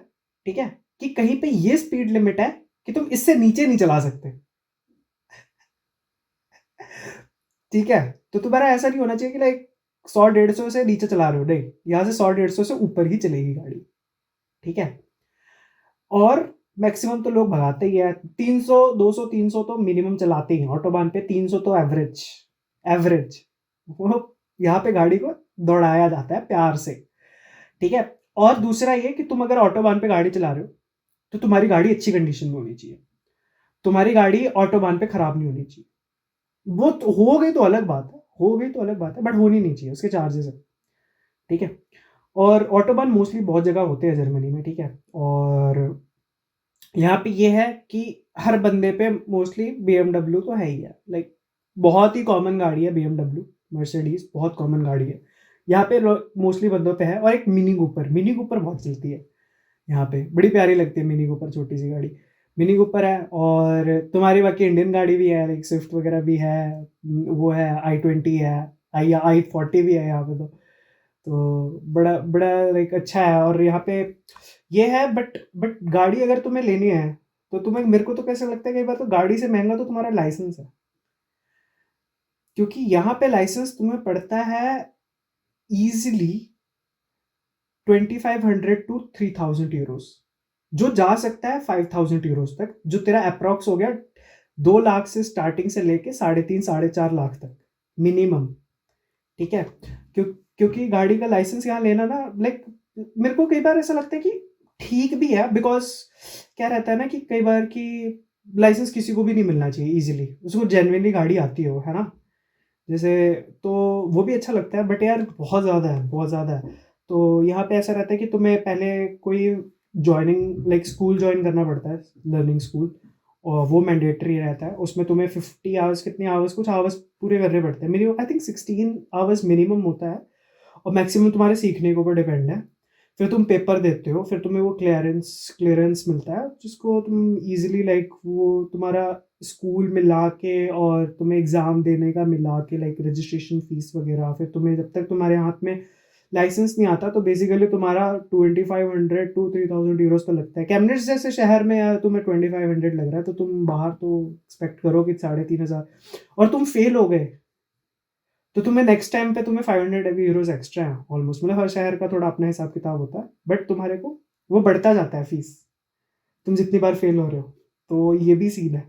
A: ठीक है? कि कहीं पे ये स्पीड लिमिट है कि तुम इससे नीचे नहीं चला सकते। ठीक है, तो तुम्हारा ऐसा नहीं होना चाहिए कि लाइक 100-150 से नीचे चला रहे हो, नहीं, यहाँ से 100-150 से ऊपर ही चलेगी गाड़ी, ठीक है। और मैक्सिमम तो लोग भगाते ही है, 300 200 300 तो मिनिमम चलाते ही हैं ऑटोबान पे, 300 तो एवरेज, एवरेज वो यहाँ पे गाड़ी को दौड़ाया जाता है प्यार से, ठीक है। और दूसरा ये कि तुम अगर ऑटोबान पे गाड़ी चला रहे हो तो तुम्हारी गाड़ी अच्छी कंडीशन में होनी चाहिए, तुम्हारी गाड़ी ऑटोबान पे खराब नहीं होनी चाहिए। वो तो हो गई तो अलग बात है, हो गई तो अलग बात है, बट होनी नहीं चाहिए, उसके चार्जेस है, ठीक है। और ऑटोबान मोस्टली बहुत जगह होते हैं जर्मनी में, ठीक है। और यहाँ पे ये है कि हर बंदे पे मोस्टली BMW तो है ही है, लाइक बहुत ही कॉमन गाड़ी है BMW, मर्सिडीज बहुत कॉमन गाड़ी है यहाँ पे, मोस्टली बंदों पे है। और एक मिनी कूपर, मिनी कूपर बहुत चलती है यहाँ पे, बड़ी प्यारी लगती है मिनी कूपर, छोटी सी गाड़ी मिनी कूपर है। और तुम्हारी बाकी इंडियन गाड़ी भी है, लाइक स्विफ्ट वगैरह भी है, वो है i20 है, i40 भी है यहाँ पे। तो बड़ा बड़ा लाइक अच्छा है। और यहाँ पे ये है, बट गाड़ी अगर तुम्हें लेनी है तो तुम्हें, मेरे को तो कैसे लगता है कई बार तो गाड़ी से महंगा तो तुम्हारा लाइसेंस है, क्योंकि यहाँ पे लाइसेंस तुम्हें पड़ता है इजीली 2500 to 3000 यूरोस, जो जा सकता है 5000 यूरोस तक, जो तेरा अप्रॉक्स हो गया 2 लाख से स्टार्टिंग से लेके 3.5 से 4.5 लाख तक मिनिमम, ठीक है। क्योंकि गाड़ी का लाइसेंस यहाँ लेना ना, लाइक मेरे को कई बार ऐसा लगता है कि ठीक भी है, बिकॉज क्या रहता है ना कि कई बार कि लाइसेंस किसी को भी नहीं मिलना चाहिए इजीली, उसको जेन्युइनली गाड़ी आती हो, है ना, जैसे, तो वो भी अच्छा लगता है। बट यार बहुत ज़्यादा है, बहुत ज़्यादा है। तो यहाँ पे ऐसा रहता है कि तुम्हें पहले कोई जॉइनिंग लाइक स्कूल ज्वाइन करना पड़ता है, लर्निंग स्कूल, और वो मैंडेटरी रहता है, उसमें तुम्हें 50 आवर्स, कितने आवर्स, कुछ आवर्स पूरे करने पड़ते हैं, minimum I think 16 hours minimum होता है, और मैक्सिमम तुम्हारे सीखने के ऊपर डिपेंड है। फिर तुम पेपर देते हो, फिर तुम्हें वो क्लियरेंस क्लियरेंस मिलता है, जिसको तुम इजीली लाइक वो तुम्हारा स्कूल मिला के और तुम्हें एग्ज़ाम देने का मिला के लाइक रजिस्ट्रेशन फीस वगैरह, फिर तुम्हें जब तक तुम्हारे हाथ में लाइसेंस नहीं आता तो बेसिकली तुम्हारा 2500 to 3000 यूरोस तो लगता है। कैमब्रिज जैसे शहर में यार तुम्हें 2500 लग रहा है, तो तुम बाहर तो एक्सपेक्ट करो कि 3500, और तुम फेल हो गए तो तुम्हें नेक्स्ट टाइम पे तुम्हें 500 यूरोस एक्स्ट्रा है ऑलमोस्ट, मतलब हर शहर का थोड़ा अपना हिसाब किताब होता है, बट तुम्हारे को वो बढ़ता जाता है फीस, तुम जितनी बार फेल हो रहे हो। तो ये भी सीन है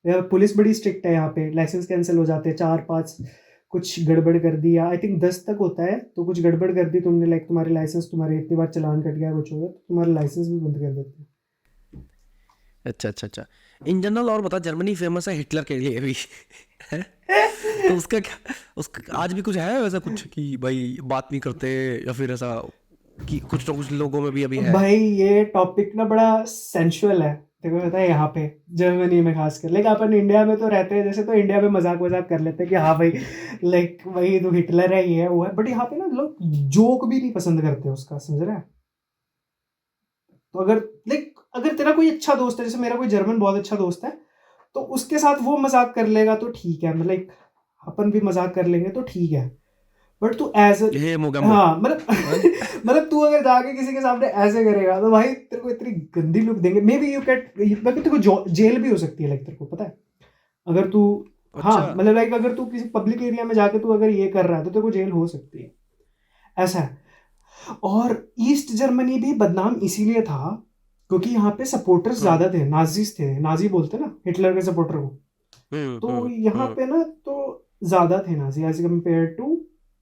A: यार, पुलिस बड़ी स्ट्रिक्ट है यहाँ पे, लाइसेंस कैंसिल हो जाते हैं 4-5, कुछ गड़बड़ कर दी, या आई थिंक 10 तक होता है, तो कुछ गड़बड़ कर दी तुमने, लाइक तुम्हारे लाइसेंस, तुम्हारे इतनी बार चालान कट गया कुछ हो गया तो तुम्हारा लाइसेंस भी बंद कर देते हैं।
B: अच्छा अच्छा अच्छा। इन जनरल और बता, जर्मनी फेमस है हिटलर के लिए भी है? तो उसका क्या, उसका आज भी कुछ है वैसा कुछ कि भाई बात नहीं करते, या फिर ऐसा कि कुछ तो कुछ लोगों में भी अभी है?
A: भाई ये टॉपिक ना बड़ा सेंसुअल है, देखो पता है यहाँ पे जर्मनी में खासकर, लाइक अपन इंडिया में तो रहते हैं जैसे, तो इंडिया में मजाक मजाक कर लेते हैं कि हाँ भाई लाइक वही तो हिटलर है, ये है वो है, बट यहाँ पे ना लोग जोक भी नहीं पसंद करते उसका, समझ रहा है। तो अगर लाइक अगर तेरा कोई अच्छा दोस्त है, जैसे मेरा कोई जर्मन बहुत अच्छा दोस्त है, तो उसके साथ वो मजाक कर लेगा तो ठीक है, मतलब लाइक अपन भी मजाक कर लेंगे तो ठीक है, बट तू एज,
B: ये मोगैम्बो।
A: हाँ मतलब
B: हाँ?
A: मतलब तू अगर जाके किसी के सामने ऐसे करेगा तो भाई तेरे को इतनी गंदी लुक देंगे, मे बी यू गेट, तेरे को जेल भी हो सकती है, लाइक तेरे को पता है अगर तू, हाँ
B: अच्छा।
A: मतलब लाइक अगर तू किसी पब्लिक एरिया में जाके तू अगर ये कर रहा है तो तेरे को जेल हो सकती है, ऐसा है। और ईस्ट जर्मनी भी बदनाम इसीलिए था क्योंकि यहाँ पे सपोर्टर्स
B: हाँ।
A: ज्यादा थे, नाजीज थे, नाजी बोलते ना हिटलर के सपोर्टर को, तो यहाँ पे ना तो ज्यादा थे Nazi as compare to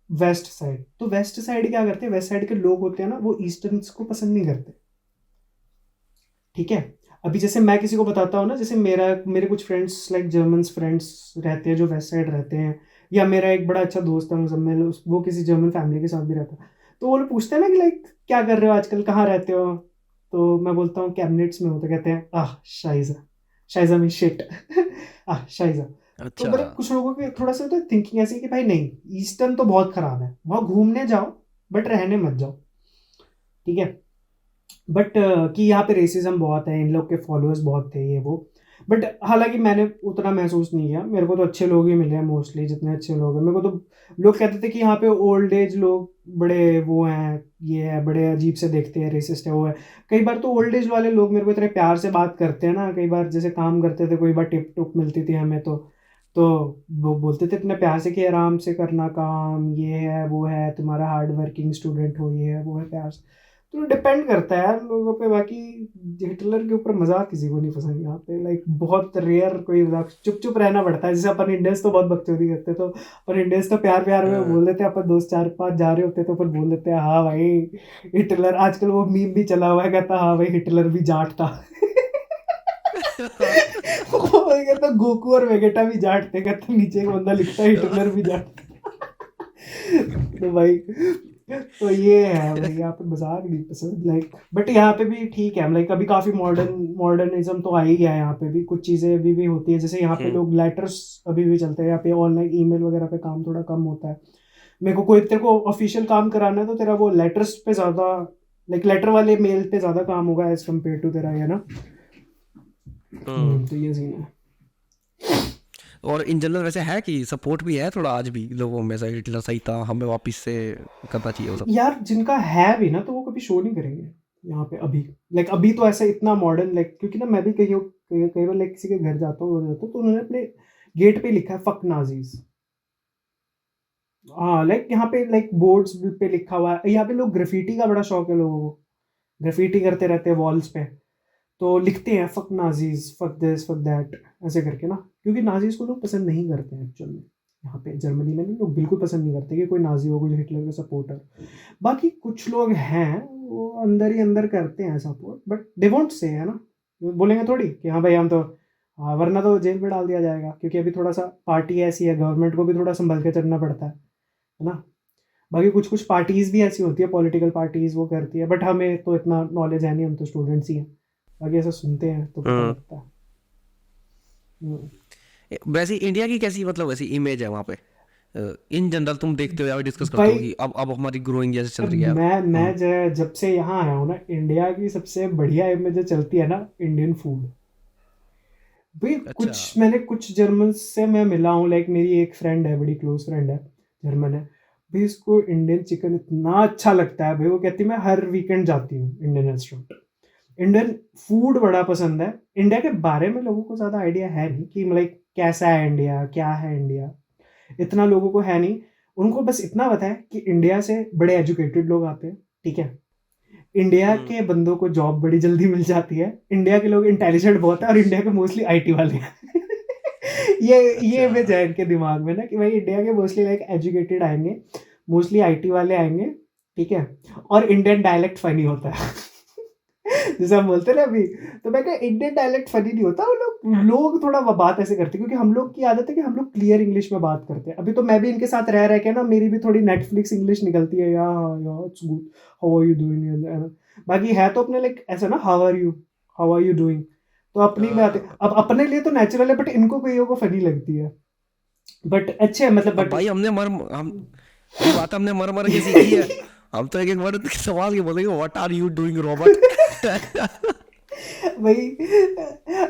A: west side. तो वेस्ट साइड क्या करते हैं, वेस्ट साइड के लोग होते हैं ना वो ईस्टर्न्स को पसंद नहीं करते, ठीक है। अभी जैसे मैं किसी को बताता हूँ ना, जैसे मेरे कुछ फ्रेंड्स लाइक जर्मन फ्रेंड्स रहते हैं जो वेस्ट साइड रहते हैं, या मेरा एक बड़ा अच्छा दोस्त है मुजम्मिल, वो किसी जर्मन फैमिली के साथ भी रहता है, तो वो लोग पूछते हैं ना कि लाइक क्या कर रहे हो आजकल, कहाँ रहते हो, तो मैं बोलता हूँ कैबिनेट्स में हो, तो कहते हैं आह शाइजा, शाइजा मीन शिट आह शाइजा। तो
B: अच्छा।
A: मतलब कुछ लोगों के थोड़ा सा तो थिंकिंग ऐसी है कि भाई नहीं, ईस्टर्न तो बहुत खराब है, वहाँ घूमने जाओ बट रहने मत जाओ, ठीक है। बट कि यहाँ पे रेसिज्म बहुत है, इन लोग के फॉलोअर्स बहुत थे ये वो, बट हालांकि मैंने उतना महसूस नहीं किया, मेरे को तो अच्छे लोग ही मिले हैं मोस्टली, जितने अच्छे लोग हैं मेरे को तो, लोग कहते थे कि यहाँ पे ओल्ड एज लोग बड़े वो हैं, ये है, बड़े अजीब से देखते हैं, रेसिस्ट है वो है। कई बार तो ओल्ड एज वाले लोग मेरे को इतने प्यार से बात करते हैं ना, कई बार जैसे काम करते थे, कोई बार टिप टुप मिलती थी हमें, तो तो वो बोलते थे इतने प्यार से कि आराम से करना काम, ये है वो है, तुम्हारा हार्ड वर्किंग स्टूडेंट हो, ये है वो है, प्यार से। तो डिपेंड करता है यार लोगों पे। बाकी हिटलर के ऊपर मजाक किसी को नहीं पसंद यहाँ पे, लाइक बहुत रेयर कोई मजाक, चुप चुप रहना पड़ता है। जैसे अपन इंडियंस तो बहुत बकचोदी करते हैं, तो अपन इंडियंस तो प्यार प्यार में
B: हाँ।
A: बोल देते हैं, अपन दोस्त चार पांच जा रहे होते हैं तो अपन बोल देते हैं हाँ भाई हिटलर। आजकल वो मीम भी चला हुआ है, कहता हाँ भाई हिटलर भी जाट था। वो कहता गोकू और वेगेटा भी जाट थे, कहता नीचे एक बंदा लिखता है हिटलर भी जाट था। तो भाई, तो ये है भाई, यहाँ पे मजाक नहीं पसंद लाइक। बट यहाँ पे भी ठीक है, लाइक अभी काफी मॉडर्निज्म तो आ ही गया है यहाँ पे भी। कुछ चीजें अभी भी होती है, जैसे यहाँ पे
B: हम्म।
A: लोग लेटर्स अभी भी चलते हैं यहाँ पे, ऑनलाइन ईमेल वगैरह पे काम थोड़ा कम होता है। मेरे को कोई तेरे को ऑफिशियल काम कराना है तो तेरा वो लेटर्स पे ज्यादा, लाइक लेटर वाले मेल पे ज्यादा काम होगा एज कम्पेयर टू तेरा, है ना।
B: हम्म।
A: तो ये सीन है।
B: और इन जनरल वैसे है कि सपोर्ट भी है थोड़ा आज भी लोगों में, से हिटलर सही था, हमें वापस से करना चाहिए वो सब।
A: यार जिनका है भी ना, तो वो कभी शो नहीं करेंगे यहाँ पे अभी। लाइक अभी तो ऐसा इतना मॉडर्न, लाइक क्योंकि ना मैं भी कई कई कई बार लाइक किसी के घर जाता हूँ तो उन्होंने अपने गेट पे लिखा है फक नाजीज। हाँ लाइक यहाँ पे लाइक बोर्ड्स पे लिखा हुआ है। यहाँ पे लोग ग्राफिटी का बड़ा शौक है लोगों को, ग्राफिटी करते रहते हैं वॉल्स पे। तो लिखते हैं fuck Nazis, fuck this fuck that, ऐसे करके ना। क्योंकि नाजीज को लोग पसंद नहीं करते हैं एक्चुअल में। यहाँ पे जर्मनी में ना लोग बिल्कुल पसंद नहीं करते कि कोई नाजी हो, कोई हिटलर का सपोर्टर। बाकी कुछ लोग हैं वो अंदर ही अंदर करते हैं support, but they won't say, है ना। वो बोलेंगे थोड़ी कि हाँ भाई हम तो, हाँ, वरना तो जेल में डाल दिया जाएगा। क्योंकि अभी थोड़ा सा पार्टी ऐसी है, गवर्नमेंट को भी थोड़ा संभल के चलना पड़ता है ना। बाकी कुछ कुछ पार्टीज भी ऐसी होती है, पॉलिटिकल पार्टीज वो करती है, बट हमें तो इतना नॉलेज है नहीं, हम तो स्टूडेंट्स ही हैं। बाकी ऐसा सुनते हैं तो पता
B: हम्म।
A: लगता है। हम्म।
B: वैसे इंडिया की कैसी मतलब वैसी इमेज है वहाँ पे, इन जनरल तुम देखते हो या डिस्कस करते
A: भाई
B: हो कि अब हमारी ग्रोइंग जैसे चल रही है।
A: मैं जब से यहाँ आया हूँ ना, इंडिया की सबसे बढ़िया इमेज जो चलती है ना, इंडियन फूड। भाई
B: अच्छा।
A: कुछ मैंने कुछ जर्मन से मैं मिला हूँ, लाइक मेरी एक फ्रेंड है, बड़ी क्लोज फ्रेंड है, जर्मन है। भाई इसको इंडियन चिकन इतना अच्छा लगता है भाई, वो कहती है मैं हर वीकेंड जाती हूँ इंडियन रेस्टोरेंट। इंडियन फूड बड़ा पसंद है। इंडिया के बारे में लोगों को ज़्यादा आइडिया है नहीं कि लाइक कैसा है इंडिया, क्या है इंडिया, इतना लोगों को है नहीं। उनको बस इतना पता है कि इंडिया से बड़े एजुकेटेड लोग आते हैं, ठीक है। इंडिया
B: हम्म।
A: के बंदों को जॉब बड़ी जल्दी मिल जाती है, इंडिया के लोग इंटेलिजेंट बहुत है, और इंडिया के मोस्टली आईटी वाले हैं। ये
B: अच्छा।
A: इमेज है इनके दिमाग में ना कि भाई इंडिया के मोस्टली लाइक एजुकेटेड आएंगे, मोस्टली आईटी वाले आएंगे, ठीक है। और इंडियन डायलेक्ट फनी होता है। जैसे हम बोलते हैं ना अभी, तो मैं कहा इंडियन डायलेक्ट फनी नहीं होता। वो लोग थोड़ा बात ऐसे करते हैं क्योंकि हम लोग की आदत है कि हम लोग क्लियर इंग्लिश में बात करते हैं। अभी तो मैं भी इनके साथ रह रह के ना, मेरी भी थोड़ी नेटफ्लिक्स इंग्लिश निकलती है, या या it's good, how are you doing. बाकी है तो अपने लाइक ऐसा ना, हाउ आर यू डूइंग। तो अपनी बात है,
B: हाँ।
A: अब अपने लिए तो नेचुरल है, बट इनको कईयों को फनी लगती है। बट अच्छे है मतलब,
B: अब
A: बट
B: भाई हमने मर हम वही बात है, हमने मर मर के सीखी है। हम तो एक एक वर्ड सवाल के बोलेंगे, what are you doing Robert.
A: भाई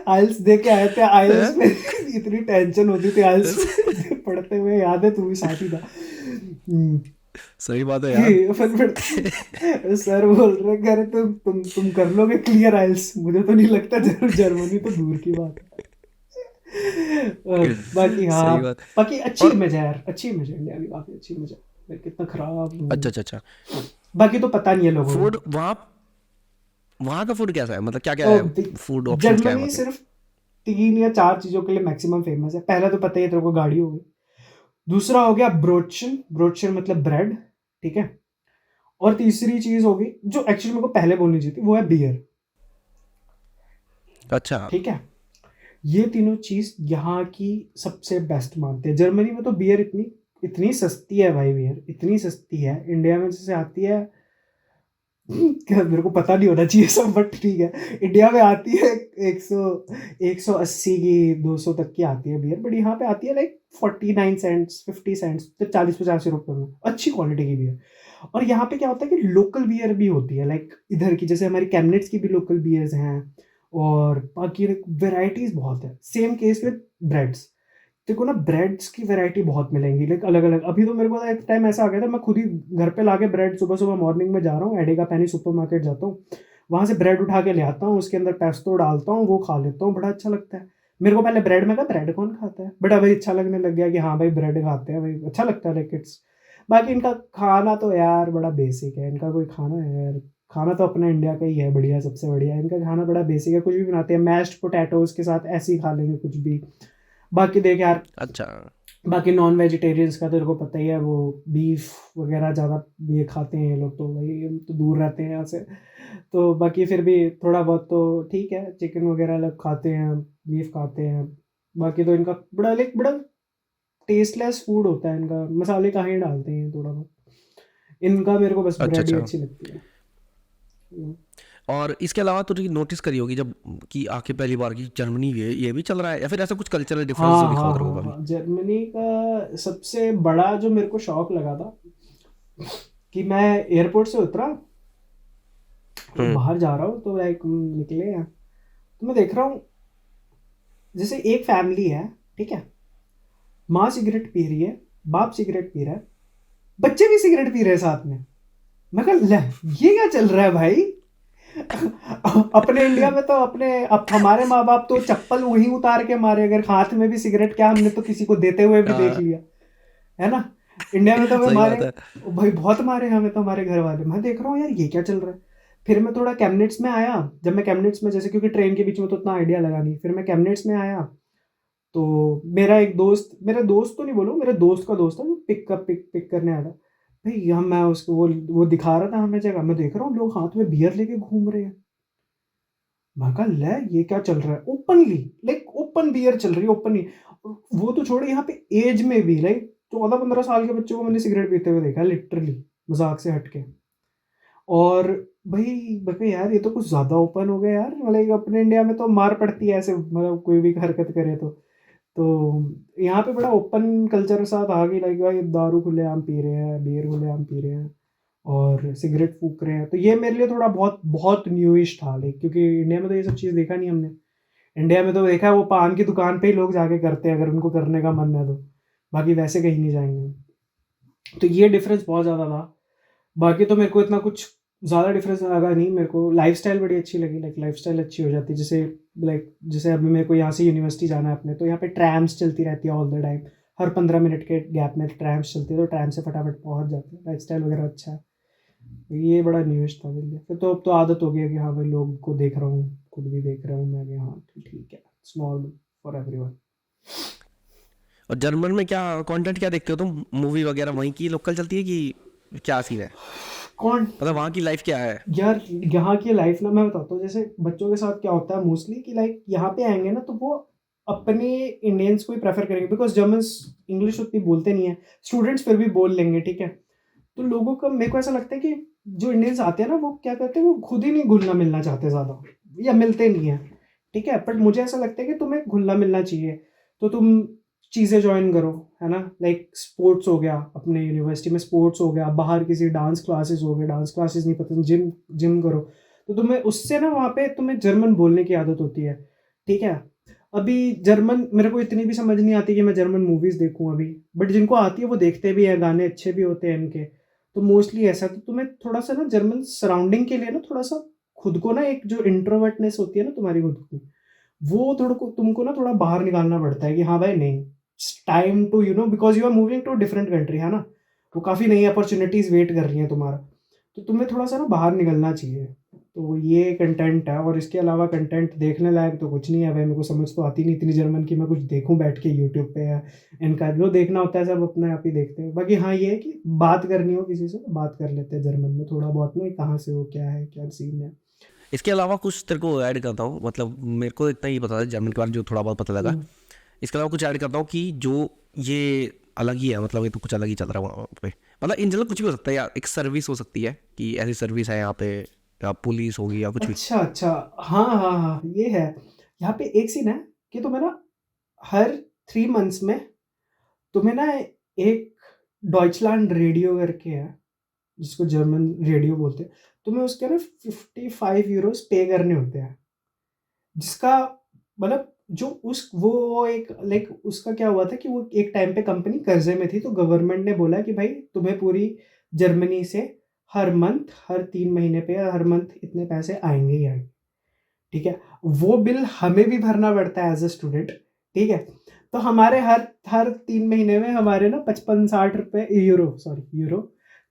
A: आइल्स दे के आए थे, आइल्स में इतनी टेंशन होती थी आइल्स पढ़ते हुए, याद है तू भी साथ ही था।
B: सही बात है यार।
A: फिर सर बोल रहे कह रहे तुम कर लोगे क्लियर आइल्स, मुझे तो नहीं लगता, जर्मनी तो दूर की बात है। बाकी हाँ,
B: सही बात।
A: बाकी अच्छी
B: और
A: इमेज है यार, अच्छी इमेज है इंडिया की, काफी अच्छी इमेज है। कितना खराब
B: अच्छा अच्छा अच्छा।
A: बाकी तो पता नहीं है लोगों को।
B: फूड वहाँ, वहाँ का फूड कैसा है, मतलब क्या क्या
A: तो
B: है, फूड ऑप्शंस क्या है
A: जर्मनी
B: वहाँ के।
A: सिर्फ 3 या 4 चीजों के लिए मैक्सिमम फेमस है। पहला तो पता ही है तेरे को, गाड़ी हो गई। दूसरा हो गया ब्रोचन, ब्रोचन मतलब ब्रेड, ठीक है। और तीसरी चीज होगी जो एक्चुअली मेरे को पहले बोलनी चाहिए थी, वो है बियर,
B: अच्छा।
A: ठीक है। ये तीनों चीज यहाँ की सबसे बेस्ट मानते हैं। जर्मनी में तो बियर इतनी इतनी सस्ती है भाई, बियर इतनी सस्ती है। इंडिया में जैसे आती है, क्या मेरे को पता नहीं होना चाहिए सब, बट ठीक है, इंडिया में आती है 180 की, 200 तक की आती है बियर, बट यहाँ पे आती है लाइक 49 सेंट्स, 50 सेंट्स, तो 40-85 रुपए में अच्छी क्वालिटी की बियर। और यहाँ पे क्या होता है कि लोकल बियर भी होती है, लाइक इधर की जैसे हमारी कैमनेट्स की भी लोकल बियर्स हैं। और बाकी वेराइटीज बहुत है। सेम केस विद ब्रेड्स, देखो ना ब्रेड्स की वैरायटी बहुत मिलेंगी, लाइक अलग अलग। अभी तो मेरे को एक टाइम ऐसा आ गया था, मैं खुद ही घर पे लाके ब्रेड, सुबह सुबह मॉर्निंग में जा रहा हूँ, एडेगा पैनी सुपर मार्केट जाता हूँ, वहां से ब्रेड उठा के ले आता हूँ, उसके अंदर पेस्टो डालता हूँ, वो खा लेता हूँ, बड़ा अच्छा लगता है। मेरे को पहले ब्रेड में कहा ब्रेड कौन खाता है, बट अभी अच्छा लगने लग गया कि हाँ भाई ब्रेड खाते हैं भाई, अच्छा लगता है लाइक इट्स। बाकी इनका खाना तो यार बड़ा बेसिक है, इनका कोई खाना है यार, खाना तो अपना इंडिया का ही है बढ़िया, सबसे बढ़िया इनका खाना बड़ा बेसिक है, कुछ भी बनाते हैं मैश्ड पोटैटोज के साथ ऐसे ही खा लेंगे कुछ भी। बाकी देख यार,
B: अच्छा।
A: बाकी नॉन वेजिटेरियंस का तो तेरे को पता ही है, वो बीफ वगैरह ज़्यादा ये खाते हैं ये लोग, तो भाई हम तो दूर रहते हैं यहाँ से। तो बाकी फिर भी थोड़ा बहुत तो ठीक है, चिकन वगैरह लोग खाते हैं, बीफ खाते हैं। बाकी तो इनका बड़ा लाइक बड़ा टेस्टलेस फूड होता है इनका, मसाले कहाँ ही डालते हैं थोड़ा बहुत। इनका मेरे को बस
B: अच्छा
A: ब्रेड ही
B: अच्छा।
A: अच्छी लगती है। हम्म।
B: और इसके अलावा तुझे नोटिस करी होगी जब कि आके पहली बार की जर्मनी ये भी चल रहा है, या फिर ऐसा कुछ कल्चरल डिफरेंस
A: हाँ
B: जो दिखा
A: हाँ
B: उधर
A: हाँ
B: को कभी?
A: हाँ, जर्मनी का सबसे बड़ा जो मेरे को शौक लगा था कि मैं एयरपोर्ट से उतरा,
B: हम्म।
A: बाहर जा रहा हूँ तो लाइक निकले हैं, तो मैं देख रहा हूँ जैसे एक फैमिली है, ठीक है, माँ सिगरेट पी रही है, बाप सिगरेट पी रहा है, बच्चे भी सिगरेट पी रहे हैं साथ में। मैं कहा ले, ये क्या चल रहा है भाई। अपने इंडिया में तो हमारे माँ बाप तो चप्पल वहीं उतार के मारे, अगर हाथ में भी सिगरेट क्या, हमने तो किसी को देते हुए भी देख
B: हाँ,
A: लिया है ना। इंडिया में तो हमें
B: सही
A: मारे,
B: बात है।
A: भाई बहुत मारे हमें तो हमारे घर वाले। मैं देख रहा हूँ यार ये क्या चल रहा है। फिर मैं थोड़ा कैमनेट्स में आया, जब मैं कैमनेट्स में जैसे, क्योंकि ट्रेन के बीच में तो उतना आइडिया लगा नहीं, फिर मैं कैमनेट्स में आया तो मेरा एक दोस्त, मेरा दोस्त तो नहीं बोलूँ, मेरे दोस्त का दोस्त था जो पिक करने आया था। भाई हम मैं उसको वो दिखा रहा था हमें जगह, मैं देख रहा हूँ लोग हाथ में बियर लेके घूम रहे हैं। मैं कहा ले, ये क्या चल रहा है, ओपनली लाइक ओपन बियर चल रही है ओपनली। वो तो छोड़ो, यहाँ पे एज में भी लाइक 14-15 साल के बच्चों को मैंने सिगरेट पीते हुए देखा लिटरली, मजाक से हटके। और भाई भाई यार ये तो कुछ ज्यादा ओपन हो गया यार, मतलब अपने इंडिया में तो मार पड़ती है ऐसे, मतलब कोई भी हरकत करे तो यहाँ पे बड़ा ओपन कल्चर के साथ आ गई, लाइक भाई दारू खुलेआम पी रहे हैं, बियर खुलेआम पी रहे हैं और सिगरेट फूक रहे हैं। तो ये मेरे लिए थोड़ा बहुत बहुत न्यूइश था, लाइक क्योंकि इंडिया में तो ये सब चीज़ देखा नहीं हमने। इंडिया में तो देखा है वो पान की दुकान पे ही लोग जाके करते हैं अगर उनको करने का मन है तो, बाकी वैसे कहीं नहीं जाएंगे। तो ये डिफरेंस बहुत ज़्यादा था। बाकी तो मेरे को इतना कुछ ज़्यादा डिफरेंस लगा नहीं, मेरे को लाइफस्टाइल बड़ी अच्छी लगी, लाइक लाइफस्टाइल अच्छी हो जाती है जैसे, लाइक जैसे अभी मेरे को यहाँ से यूनिवर्सिटी जाना है अपने, तो यहाँ पे ट्रैम्स चलती रहती है all the time, her 15 minute के गैप में ट्रैम्स चलती है, तो ट्रैम से फटाफट पहुँच जाते हैं, लाइफस्टाइल वगैरह अच्छा है। ये बड़ा न्यूज था मेरे लिए। फिर तो अब तो आदत हो गई है कि हाँ भाई लोग को देख रहा हूँ, खुद भी देख रहा हूँ मैं कि हाँ ठीक है, स्मॉल फॉर एवरीवन।
B: और जर्मन में क्या कंटेंट क्या देखते हो तुम, मूवी वगैरह वहीं की लोकल चलती है कि क्या सीन है?
A: कौन?
B: मतलब वहाँ की लाइफ क्या है?
A: यार यहाँ की लाइफ ना मैं बताता हूँ, जैसे बच्चों के साथ क्या होता है मोस्टली कि लाइक यहाँ पे आएंगे ना तो वो अपने इंडियंस को ही प्रेफर करेंगे, बिकॉज जर्मन्स इंग्लिश उतनी बोलते नहीं है, स्टूडेंट्स फिर भी बोल लेंगे, ठीक है। तो लोगों का, मेरे को ऐसा लगता है कि जो इंडियंस आते हैं ना वो क्या करते हैं, वो खुद ही नहीं घुलना मिलना चाहते ज़्यादा, या मिलते नहीं है, ठीक है। बट मुझे ऐसा लगता है कि तुम्हें घुलना मिलना चाहिए, तो तुम चीज़ें ज्वाइन करो, है ना, लाइक स्पोर्ट्स हो गया, अपने यूनिवर्सिटी में स्पोर्ट्स हो गया, बाहर किसी डांस क्लासेस हो गए, डांस क्लासेस नहीं पता, जिम जिम करो, तो तुम्हें उससे ना वहाँ पे तुम्हें जर्मन बोलने की आदत होती है, ठीक है। अभी जर्मन मेरे को इतनी भी समझ नहीं आती कि मैं जर्मन मूवीज़ देखूं अभी, बट जिनको आती है वो देखते भी हैं, गाने अच्छे भी होते हैं इनके। तो मोस्टली ऐसा, तो तुम्हें थोड़ा सा ना जर्मन सराउंडिंग के लिए ना थोड़ा सा खुद को ना, एक जो इंट्रोवर्टनेस होती है ना तुम्हारी खुद की, वो थोड़ा को तुमको ना थोड़ा बाहर निकालना पड़ता है कि हाँ भाई नहीं, time to because you are moving to different country, है ना, वो काफ़ी नई अपॉर्चुनिटीज़ वेट कर रही हैं तुम्हारा, तो तुम्हें थोड़ा सा ना बाहर निकलना चाहिए। तो ये कंटेंट है, और इसके अलावा कंटेंट देखने लायक तो कुछ नहीं है भाई, मेरे को समझ तो आती नहीं इतनी जर्मन की मैं कुछ देखूं बैठ के यूट्यूब पे, या इनका जो देखना होता है सब अपने आप ही देखते हैं। बाकी हाँ ये है कि बात करनी हो किसी से तो बात कर लेते हैं जर्मन में थोड़ा बहुत ना, कहाँ से हो, क्या है, क्या सीन है।
B: इसके अलावा कुछ तेरे को ऐड करता हूँ, मतलब मेरे को इतना ही पता था जर्मन के बारे में जो थोड़ा बहुत पता लगा।
A: हम्म।
B: इसके अलावा कुछ ऐड करता हूँ कि जो ये अलग ही है, मतलब ये तो कुछ अलग ही चल रहा है वहाँ पे। मतलब इन जनरल कुछ भी हो सकता है यार, एक सर्विस हो सकती है कि ऐसी सर्विस है यहाँ पे, या पुलिस होगी या कुछ भी।
A: अच्छा अच्छा, हाँ हाँ हाँ ये है। यहाँ पे एक सीन है कि तुम्हें ना हर 3 मंथ्स में तुम्हें ना एक डॉइचलैंड रेडियो करके है, जिसको जर्मन रेडियो बोलते हैं, तुम्हें उसके ना 55 यूरोस पे करने होते हैं, जिसका मतलब जो उस वो एक लाइक उसका क्या हुआ था कि वो एक टाइम पे कंपनी कर्जे में थी, तो गवर्नमेंट ने बोला कि भाई तुम्हें पूरी जर्मनी से हर मंथ, हर 3 महीने पे या हर मंथ इतने पैसे आएंगे ही आएंगे, ठीक है, वो बिल हमें भी भरना पड़ता है एज अ स्टूडेंट, ठीक है। तो हमारे हर हर 3 महीने में हमारे ना 55-60 रुपए यूरो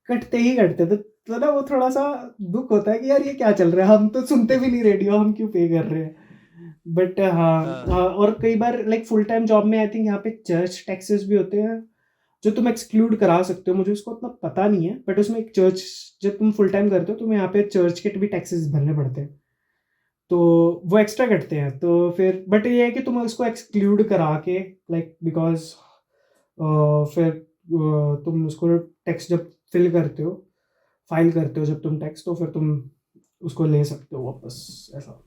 A: कटते ही कटते। तो ना वो थोड़ा सा दुख होता है कि यार ये क्या चल रहा है, हम तो सुनते भी नहीं रेडियो, हम क्यों पे कर रहे हैं। बट हाँ,
B: हाँ
A: हाँ, और कई बार लाइक फुल टाइम जॉब में आई थिंक यहाँ पे चर्च टैक्सेस भी होते हैं जो तुम एक्सक्लूड करा सकते हो, मुझे उसको उतना पता नहीं है, बट उसमें एक चर्च, जब तुम फुल टाइम करते हो तो यहाँ पे चर्च के भी टैक्सेस भरने पड़ते हैं, तो वो एक्स्ट्रा कटते हैं। तो फिर बट ये है कि तुम उसको एक्सक्लूड करा के लाइक बिकॉज फिर तुम उसको टैक्स जब फिल करते हो, फाइल करते हो जब तुम टैक्स, तो फिर तुम उसको ले सकते हो वापस, ऐसा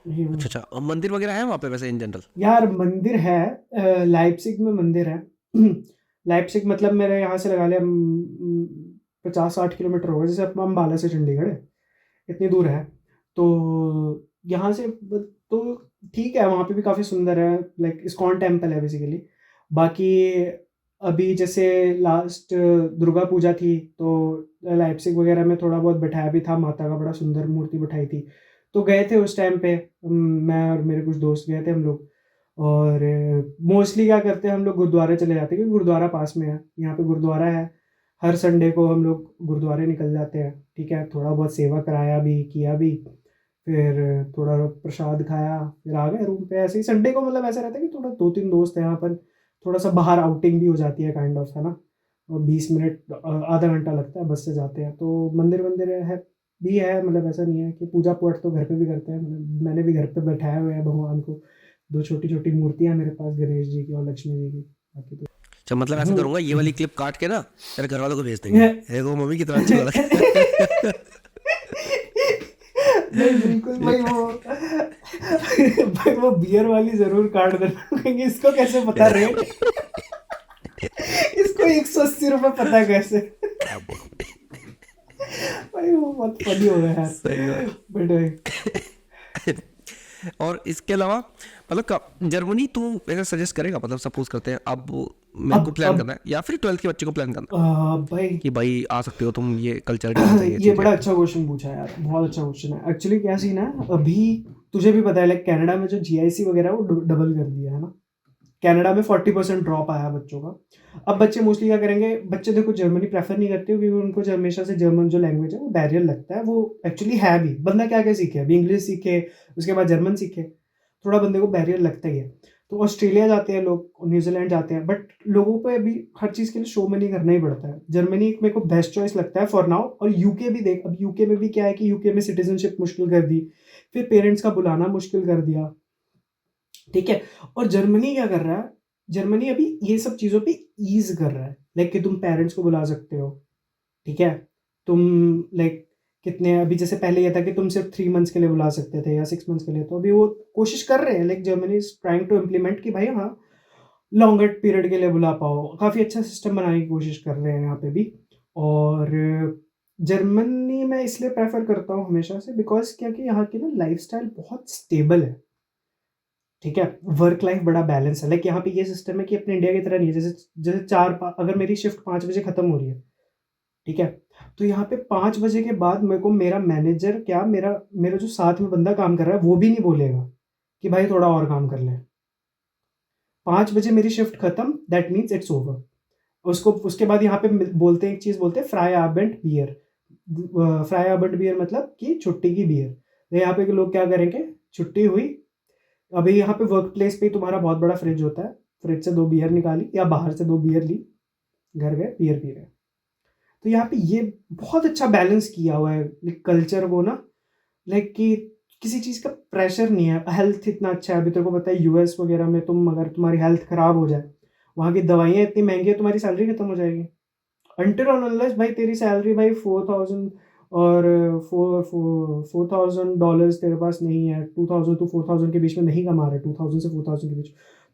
A: ही वो।
B: अच्छा अच्छा, और मंदिर वगैरह है वहाँ पे वैसे इन जनरल?
A: यार मंदिर है, लाइप्सिग में मंदिर है। लाइप्सिग मतलब मेरे यहाँ से लगा लिया 50-60 किलोमीटर होगा, जैसे अपना अम्बाला से चंडीगढ़ है, इतनी दूर है। तो यहाँ से तो ठीक है, वहाँ पे भी काफ़ी सुंदर है, लाइक इस्कॉन टेम्पल है बेसिकली। बाकी अभी जैसे लास्ट दुर्गा पूजा थी, तो लाइप्सिग वगैरह में थोड़ा बहुत बैठाया भी था, माता का बड़ा सुंदर मूर्ति बैठाई थी, तो गए थे उस टाइम पे। मैं और मेरे कुछ दोस्त गए थे हम लोग। और मोस्टली क्या करते हैं हम लोग, गुरुद्वारे चले जाते हैं क्योंकि गुरुद्वारा पास में है, यहाँ पे गुरुद्वारा है। हर संडे को हम लोग गुरुद्वारे निकल जाते हैं, ठीक है, थोड़ा बहुत सेवा कराया भी, किया भी, फिर थोड़ा प्रसाद खाया, फिर आ गए रूम पे। ऐसे ही संडे को मतलब ऐसा रहता है कि थोड़ा 2-3 दोस्त हैं यहाँ पर, थोड़ा सा बाहर आउटिंग भी हो जाती है काइंड ऑफ, है ना। और 20 मिनट आधा घंटा लगता है, बस से जाते हैं। तो मंदिर वंदिर है भी है, मतलब ऐसा नहीं है कि पूजा पाठ तो घर पे भी करते हैं, मतलब मैंने भी घर पे बैठाए हुए हैं भगवान को, दो छोटी छोटी मूर्तियां मेरे पास, गणेश जी की और लक्ष्मी जी की। बाकी तो
B: अच्छा, मतलब ऐसा करूंगा, ये वाली क्लिप काट के ना तेरे घर वालों को भेज देंगे, देखो मम्मी कितना अच्छा लगा।
A: नहीं बिल्कुल भाई, वो भाई वो बियर वाली जरूर काट देना, कहेंगे इसको कैसे पता रेट, इसको 180 रुपये पता कैसे। भाई वो बहुत फनी हो गया
B: सही
A: यार,
B: बात।
A: बट
B: और इसके अलावा मतलब जर्मनी तू ऐसा सजेस्ट करेगा, मतलब सपोज करते हैं अब मेरे को
A: अब
B: प्लान करना है या फिर 12th के बच्चे को प्लान करना है
A: भाई
B: कि भाई आ सकते हो तुम, ये कल्चर डिफरेंस है, ये
A: ये
B: चीज़ें।
A: बड़ा अच्छा क्वेश्चन पूछा है यार, बहुत अच्छा क्वेश्चन है। एक्चुअली क्या सीन है अभी, तुझे भी पता है लाइक कनाडा में जो जीआईसी वगैरह है वो डबल कर दिया है ना। कनाडा में 40% ड्रॉप आया बच्चों का। अब बच्चे मोस्टली क्या करेंगे, बच्चे देखो जर्मनी प्रेफर नहीं करते क्योंकि उनको हमेशा से जर्मन जो लैंग्वेज है वो बैरियर लगता है। वो एक्चुअली है भी, बंदा क्या क्या सीखे, अभी इंग्लिश सीखे, उसके बाद जर्मन सीखे, थोड़ा बंदे को बैरियर लगता ही है। तो ऑस्ट्रेलिया जाते हैं लोग, न्यूजीलैंड जाते हैं, बट लोगों पे अभी हर चीज़ के लिए शो मनी करना ही पड़ता है। जर्मनी एक मेरे को बेस्ट चॉइस लगता है फॉर नाउ। और यूके भी देख, अब यूके में भी क्या है कि यूके में सिटीजनशिप मुश्किल कर दी, फिर पेरेंट्स का बुलाना मुश्किल कर दिया, ठीक है। और जर्मनी क्या कर रहा है, जर्मनी अभी ये सब चीज़ों पे ईज कर रहा है, लाइक कि तुम पेरेंट्स को बुला सकते हो, ठीक है। तुम लाइक कितने, अभी जैसे पहले ये था कि तुम सिर्फ 3 मंथ्स के लिए बुला सकते थे या 6 मंथ्स के लिए, तो अभी वो कोशिश कर रहे हैं, like Germany is trying to implement कि भाई हाँ लॉन्गर पीरियड के लिए बुला पाओ, काफ़ी अच्छा सिस्टम बनाने की कोशिश कर रहे हैं यहाँ पे भी। और जर्मनी मैं इसलिए प्रेफर करता हूँ हमेशा से बिकॉज क्या कि यहाँ की ना लाइफस्टाइल बहुत स्टेबल है, ठीक है। वर्क लाइफ बड़ा बैलेंस है, लाइक यहाँ पे ये सिस्टम है कि अपने इंडिया की तरह नहीं है, जैसे जैसे अगर मेरी शिफ्ट 5 बजे खत्म हो रही है, ठीक है, तो यहाँ पे 5 बजे के बाद मेरे को मेरा मैनेजर क्या, मेरा मेरा जो साथ में बंदा काम कर रहा है वो भी नहीं बोलेगा कि भाई थोड़ा और काम कर ले। 5 बजे मेरी शिफ्ट खत्म, दैट मीन्स इट्स ओवर। उसको उसके बाद यहाँ पे बोलते हैं, एक चीज़ बोलते हैं फ्राई आबेंट बियर। फ्राई आबेंट बियर मतलब कि छुट्टी की बियर। तो यहाँ पे के लोग क्या करेंगे, छुट्टी हुई, अभी यहाँ पे वर्क प्लेस पे तुम्हारा बहुत बड़ा फ्रिज होता है, फ्रिज से 2 बियर निकाली या बाहर से 2 बियर ली, घर गए बियर पी रहे। तो यहाँ पे ये बहुत अच्छा बैलेंस किया हुआ है कल्चर को ना, लाइक कि किसी चीज़ का प्रेशर नहीं है। हेल्थ इतना अच्छा है, अभी तेरे को पता है यूएस वगैरह में तुम अगर तुम्हारी हेल्थ खराब हो जाए, वहाँ की दवाइयाँ इतनी महंगी है, तुम्हारी सैलरी खत्म हो जाएगी। अनटिल और अनलेस भाई तेरी सैलरी भाई 4,000 और $4,000 तेरे पास नहीं है, 2,000 to 4,000 के बीच में नहीं कमा रहे, 2,000 से 4,000 के बीच,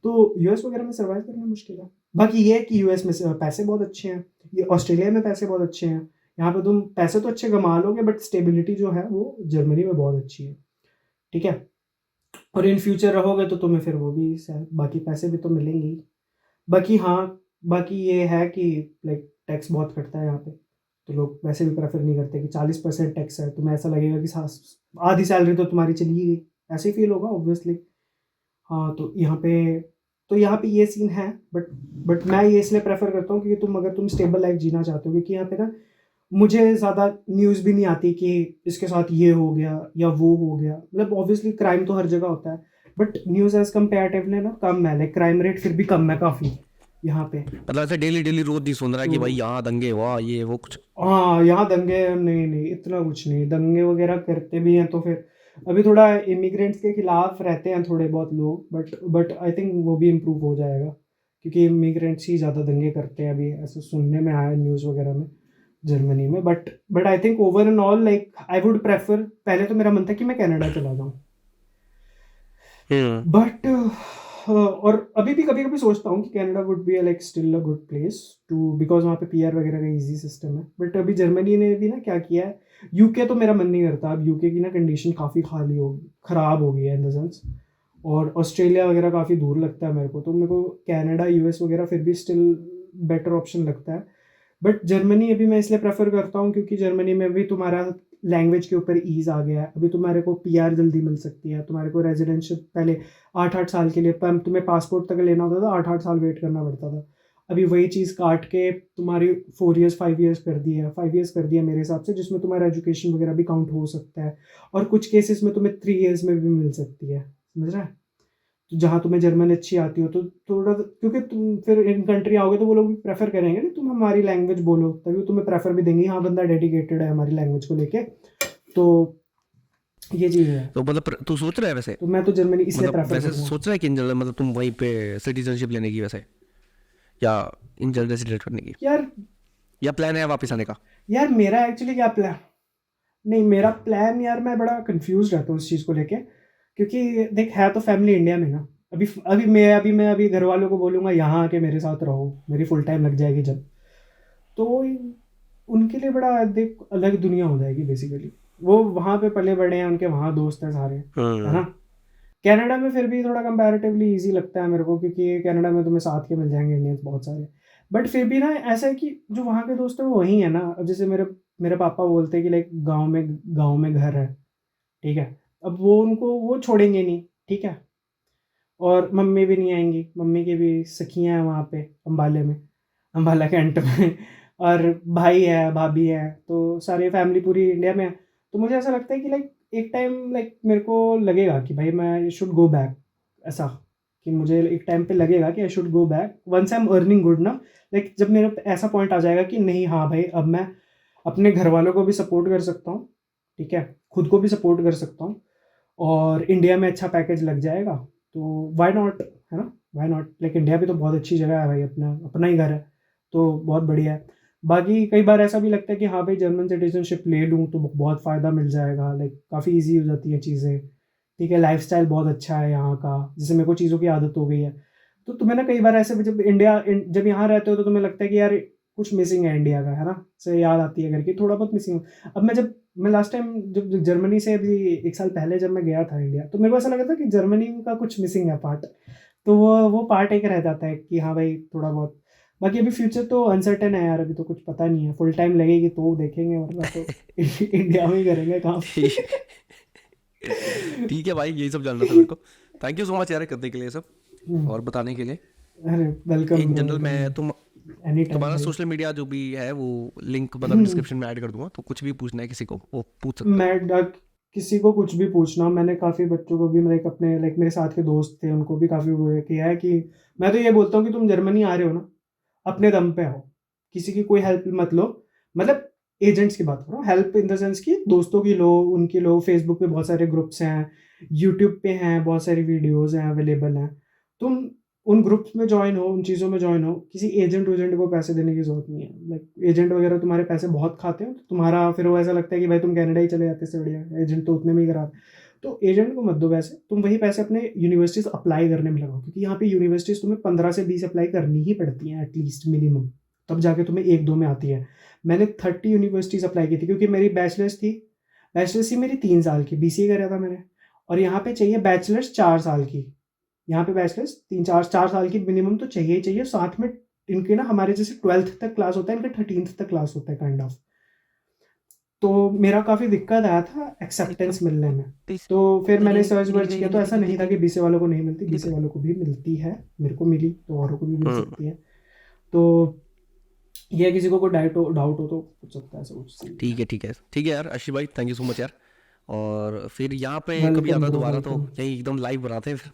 A: तो यूएस वगैरह में सर्वाइव करना मुश्किल है। बाकी ये है कि यूएस में पैसे बहुत अच्छे हैं, ये ऑस्ट्रेलिया में पैसे बहुत अच्छे हैं। यहाँ पे तुम पैसे तो अच्छे कमा लोगे बट स्टेबिलिटी जो है वो जर्मनी में बहुत अच्छी है, ठीक है। और इन फ्यूचर रहोगे तो तुम्हें फिर वो भी बाकी पैसे भी तो मिलेंगे ही। बाकी हाँ, बाकी ये है कि लाइक टैक्स बहुत कटता है यहाँ पे, तो लोग वैसे भी प्रेफर नहीं करते कि 40% टैक्स है, तुम्हें ऐसा लगेगा कि आधी सैलरी तो तुम्हारी चली ही गई, ऐसे ही फील होगा ऑब्वियसली। हाँ, तो यहाँ पे ये सीन है, बट मैं ये इसलिए प्रेफर करता हूँ क्योंकि अगर तुम स्टेबल लाइफ जीना चाहते हो, क्योंकि यहाँ पे ना मुझे ज़्यादा न्यूज़ भी नहीं आती कि इसके साथ ये हो गया या वो हो गया। मतलब ऑब्वियसली क्राइम तो हर जगह होता है, बट न्यूज़ एज कंपेरेटिवली ना कम है, लाइक क्राइम रेट फिर भी कम है काफ़ी यहाँ पे।
B: मतलब ऐसे डेली डेली रोज नहीं सुन रहा है कि भाई
A: तो
B: यहाँ दंगे हुआ ये वो कुछ।
A: हाँ, यहाँ दंगे नहीं नहीं इतना कुछ नहीं, दंगे वगैरह करते भी हैं तो फिर अभी थोड़ा इमिग्रेंट्स के खिलाफ रहते हैं थोड़े बहुत लोग, बट आई थिंक वो भी इम्प्रूव हो जाएगा, क्योंकि इमिग्रेंट्स ही ज़्यादा दंगे करते हैं अभी, ऐसे सुनने में आया न्यूज़ वगैरह में जर्मनी में। But I think over and all like I would prefer, पहले तो मेरा मन था कि मैं कनाडा चला जाऊँ,
B: हम्म।
A: बट और अभी भी कभी कभी सोचता हूँ कि Canada would be like still a good place to, because वहाँ पे पीआर वगैरह का इजी सिस्टम है। बट अभी जर्मनी ने भी ना क्या किया है, यूके तो मेरा मन नहीं करता, अब यूके की ना कंडीशन काफ़ी ख़राब हो गई है इन द सेंस, और ऑस्ट्रेलिया वगैरह काफ़ी दूर लगता है मेरे को, तो मेरे को कनाडा यूएस वगैरह फिर भी स्टिल बेटर ऑप्शन लगता है। बट जर्मनी अभी मैं इसलिए प्रेफर करता हूँ क्योंकि जर्मनी में भी तुम्हारा लैंग्वेज के ऊपर ईज़ आ गया है, अभी तुम्हारे को पीआर जल्दी मिल सकती है, तुम्हारे को रेजिडेंशियल पहले 8-8 साल के लिए तुम्हें पासपोर्ट तक लेना होता था, 8-8 साल वेट करना पड़ता था। अभी वही चीज़ काट के तुम्हारी 4 ईयर्स 5 ईयर्स कर दी है, 5 ईयर्स कर दिया मेरे हिसाब से, जिसमें तुम्हारा एजुकेशन वगैरह भी काउंट हो सकता है, और कुछ केसेस में तुम्हें 3 ईयर्स में भी मिल सकती है, समझ रहा है। तो जहाँ तुम्हें जर्मन अच्छी आती हो तो थोड़ा, क्योंकि तुम फिर इन कंट्री आओगे तो वो लोग भी प्रेफर करेंगे ना तुम हमारी लैंग्वेज बोलो, तभी वो तुम्हें प्रेफर भी देंगे, हाँ बंदा डेडिकेटेड है हमारी लैंग्वेज को लेके। तो ये चीज़ है,
B: तो मतलब तू सोच रहा है वैसे,
A: तो मैं तो जर्मनी इसलिए
B: मतलब
A: प्रेफर
B: वैसे
A: करूँगा।
B: सोच रहा है कि इन जनरल मतलब तुम वहीं पे सिटीजनशिप लेने की वैसे, या इन जनरल रेसिडेंट करने की,
A: यार
B: या प्लान है वापस आने का।
A: यार मेरा एक्चुअली क्या प्लान, नहीं मेरा प्लान यार, मैं बड़ा कंफ्यूज रहता हूँ इस चीज़ को लेके, क्योंकि देख है तो फैमिली इंडिया में ना, अभी घर वालों को बोलूँगा यहाँ आके मेरे साथ रहो, मेरी फुल टाइम लग जाएगी जब, तो उनके लिए बड़ा देख अलग दुनिया हो जाएगी बेसिकली। वो वहाँ पे पले बड़े हैं, उनके वहाँ दोस्त हैं सारे, है
B: हम्म।
A: ना। कनाडा में फिर भी थोड़ा कंपैरेटिवली इजी लगता है मेरे को, क्योंकि कनाडा में तुम्हें साथ के मिल जाएंगे इंडियंस बहुत सारे, बट फिर भी ना ऐसा है कि जो वहाँ के दोस्त हैं वो वहीं है ना। अब जैसे मेरे मेरे पापा बोलते हैं कि लाइक गाँव में घर है, ठीक है, अब वो उनको वो छोड़ेंगे नहीं, ठीक है, और मम्मी भी नहीं आएंगी, मम्मी की भी सखियाँ हैं वहाँ पे अम्बाले में, अम्बाला कैंट में, और भाई है भाभी है, तो सारी फैमिली पूरी इंडिया में है। तो मुझे ऐसा लगता है कि लाइक एक टाइम लाइक मेरे को लगेगा कि भाई मैं शुड गो बैक, ऐसा कि मुझे एक टाइम पे लगेगा कि I should go back once I am earning good ना, लाइक जब मेरे पे ऐसा पॉइंट आ जाएगा कि नहीं हाँ भाई अब मैं अपने घर वालों को भी सपोर्ट कर सकता हूँ, ठीक है, खुद को भी सपोर्ट कर सकता हूँ, और इंडिया में अच्छा पैकेज लग जाएगा, तो वाई नॉट, है ना, वाई नॉट, लाइक इंडिया भी तो बहुत अच्छी जगह है भाई, अपना अपना ही घर है, तो बहुत बढ़िया है। बाकी कई बार ऐसा भी लगता है कि हाँ भाई जर्मन सिटीजनशिप ले लूँ तो बहुत फ़ायदा मिल जाएगा, लाइक काफ़ी इजी हो जाती है चीज़ें, ठीक है, लाइफस्टाइल बहुत अच्छा है यहाँ का, जैसे मेरे को चीज़ों की आदत हो गई है। तो तुम्हें ना कई बार ऐसे जब यहाँ रहते हो तो तुम्हें लगता है कि यार कुछ मिसिंग है इंडिया का, है ना, से याद आती है करके थोड़ा बहुत मिसिंग। अब मैं लास्ट टाइम जब जर्मनी से अभी 1 साल पहले जब मैं गया था इंडिया, तो मेरे को ऐसा लगा था कि जर्मनी का कुछ मिसिंग है पार्ट, तो वो पार्ट एक रह जाता है कि हाँ भाई थोड़ा बहुत। बाकी अभी फ्यूचर तो अनसर्टेन है यार, अभी तो कुछ पता नहीं है, फुल टाइम लगेगी तो देखेंगे, वरना तो इंडिया में ही करेंगे काम।
B: ठीक है भाई, यही सब जानना था मेरे को। थैंक यू सो मच यार करने के लिए सब, और बताने के लिए।
A: अरे वेलकम
B: इन
A: ब्रो,
B: जनरल मैं
A: वेलकम, एनी टाइम
B: तुम्हारा
A: भाई।
B: सोशल मीडिया जो भी है वो लिंक मतलब डिस्क्रिप्शन में ऐड कर दूंगा, तो कुछ भी पूछना है किसी को वो पूछ सकते हो।
A: मैं किसी को कुछ भी पूछना, मैंने काफ़ी बच्चों को भी लाइक अपने लाइक मेरे साथ के दोस्त थे उनको भी काफ़ी वो किया है कि मैं तो ये बोलता हूँ कि तुम जर्मनी आ रहे हो ना, अपने दम पे आओ, किसी की कोई हेल्प मत लो, मतलब एजेंट्स की बात करो, हेल्प इन द सेंस कि दोस्तों की लो, उनकी लो, फेसबुक पे बहुत सारे ग्रुप्स हैं, यूट्यूब पे हैं बहुत सारी वीडियोस हैं अवेलेबल हैं, तुम उन ग्रुप्स में ज्वाइन हो, उन चीज़ों में ज्वाइन हो, किसी एजेंट वेजेंट को पैसे देने की ज़रूरत नहीं है, लाइक एजेंट वगैरह तुम्हारे पैसे बहुत खाते हैं, तो तुम्हारा फिर वो ऐसा लगता है कि भाई तुम कनाडा ही चले जाते से बढ़िया, एजेंट तो उतने में ही करा। तो एजेंट को मत दो पैसे, तुम वही पैसे अपने यूनिवर्सिटीज़ अप्लाई करने में लगाओ, क्योंकि यहाँ पे यूनिवर्सिटीज़ तुम्हें 15 से 20 अप्लाई करनी ही पड़ती हैं एटलीस्ट मिनिमम, तब जाके तुम्हें 1-2 में आती है। मैंने 30 यूनिवर्सिटीज़ अप्लाई की थी, क्योंकि मेरी बैचलर्स थी मेरी 3 साल की, बीसीए करा था मैंने, और यहाँ पे चाहिए बैचलर्स 4 साल की, यहाँ पे बैचलर्स 3-4 4 साल की मिनिमम तो चाहिए ही चाहिए, साथ में इनके ना हमारे जैसे 12th तक क्लास होता है, इनका 13th तक क्लास होता है काइंड ऑफ, तो मेरा काफ़ी दिक्कत आया था एक्सेप्टेंस मिलने में। तो फिर मैंने सर्च वर्च किया तो ऐसा नहीं था कि बीसीए वालों को नहीं मिलती, बीसीए वालों को भी मिलती है। मेरे को मिली तो औरों को भी मिल सकती है। तो ये किसी को कोई डाउट हो तो पूछ सकता है, ऐसा कुछ सीन नहीं है।
B: ठीक है यार आशीष भाई, थैंक यू सो मच यार। और फिर यहाँ पे कभी
A: वेलकम
B: आता
A: ब्रो,
B: दोबारा तो
A: वेलकम।
B: यही एकदम लाइव बनाते हैं फिर।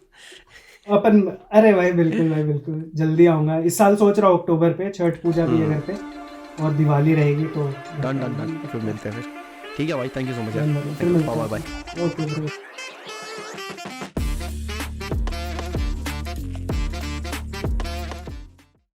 A: अपन, अरे भाई बिल्कुल जल्दी आऊँगा। इस साल सोच रहा हूँ अक्टूबर पे, छठ पूजा भी है घर पे और दिवाली रहेगी तो घर
B: डन
A: पे
B: डन
A: आऊँगा
B: डन,
A: नहीं
B: फिर
A: पक्का।
B: मिलते हैं फिर। ठीक है भाई, थैंक यू सो मच यार।
A: डन ब्रो, फिर
B: थैंक यू,
A: मिलते
B: बाय
A: हैं
B: बाय।
A: अपन। Okay bro.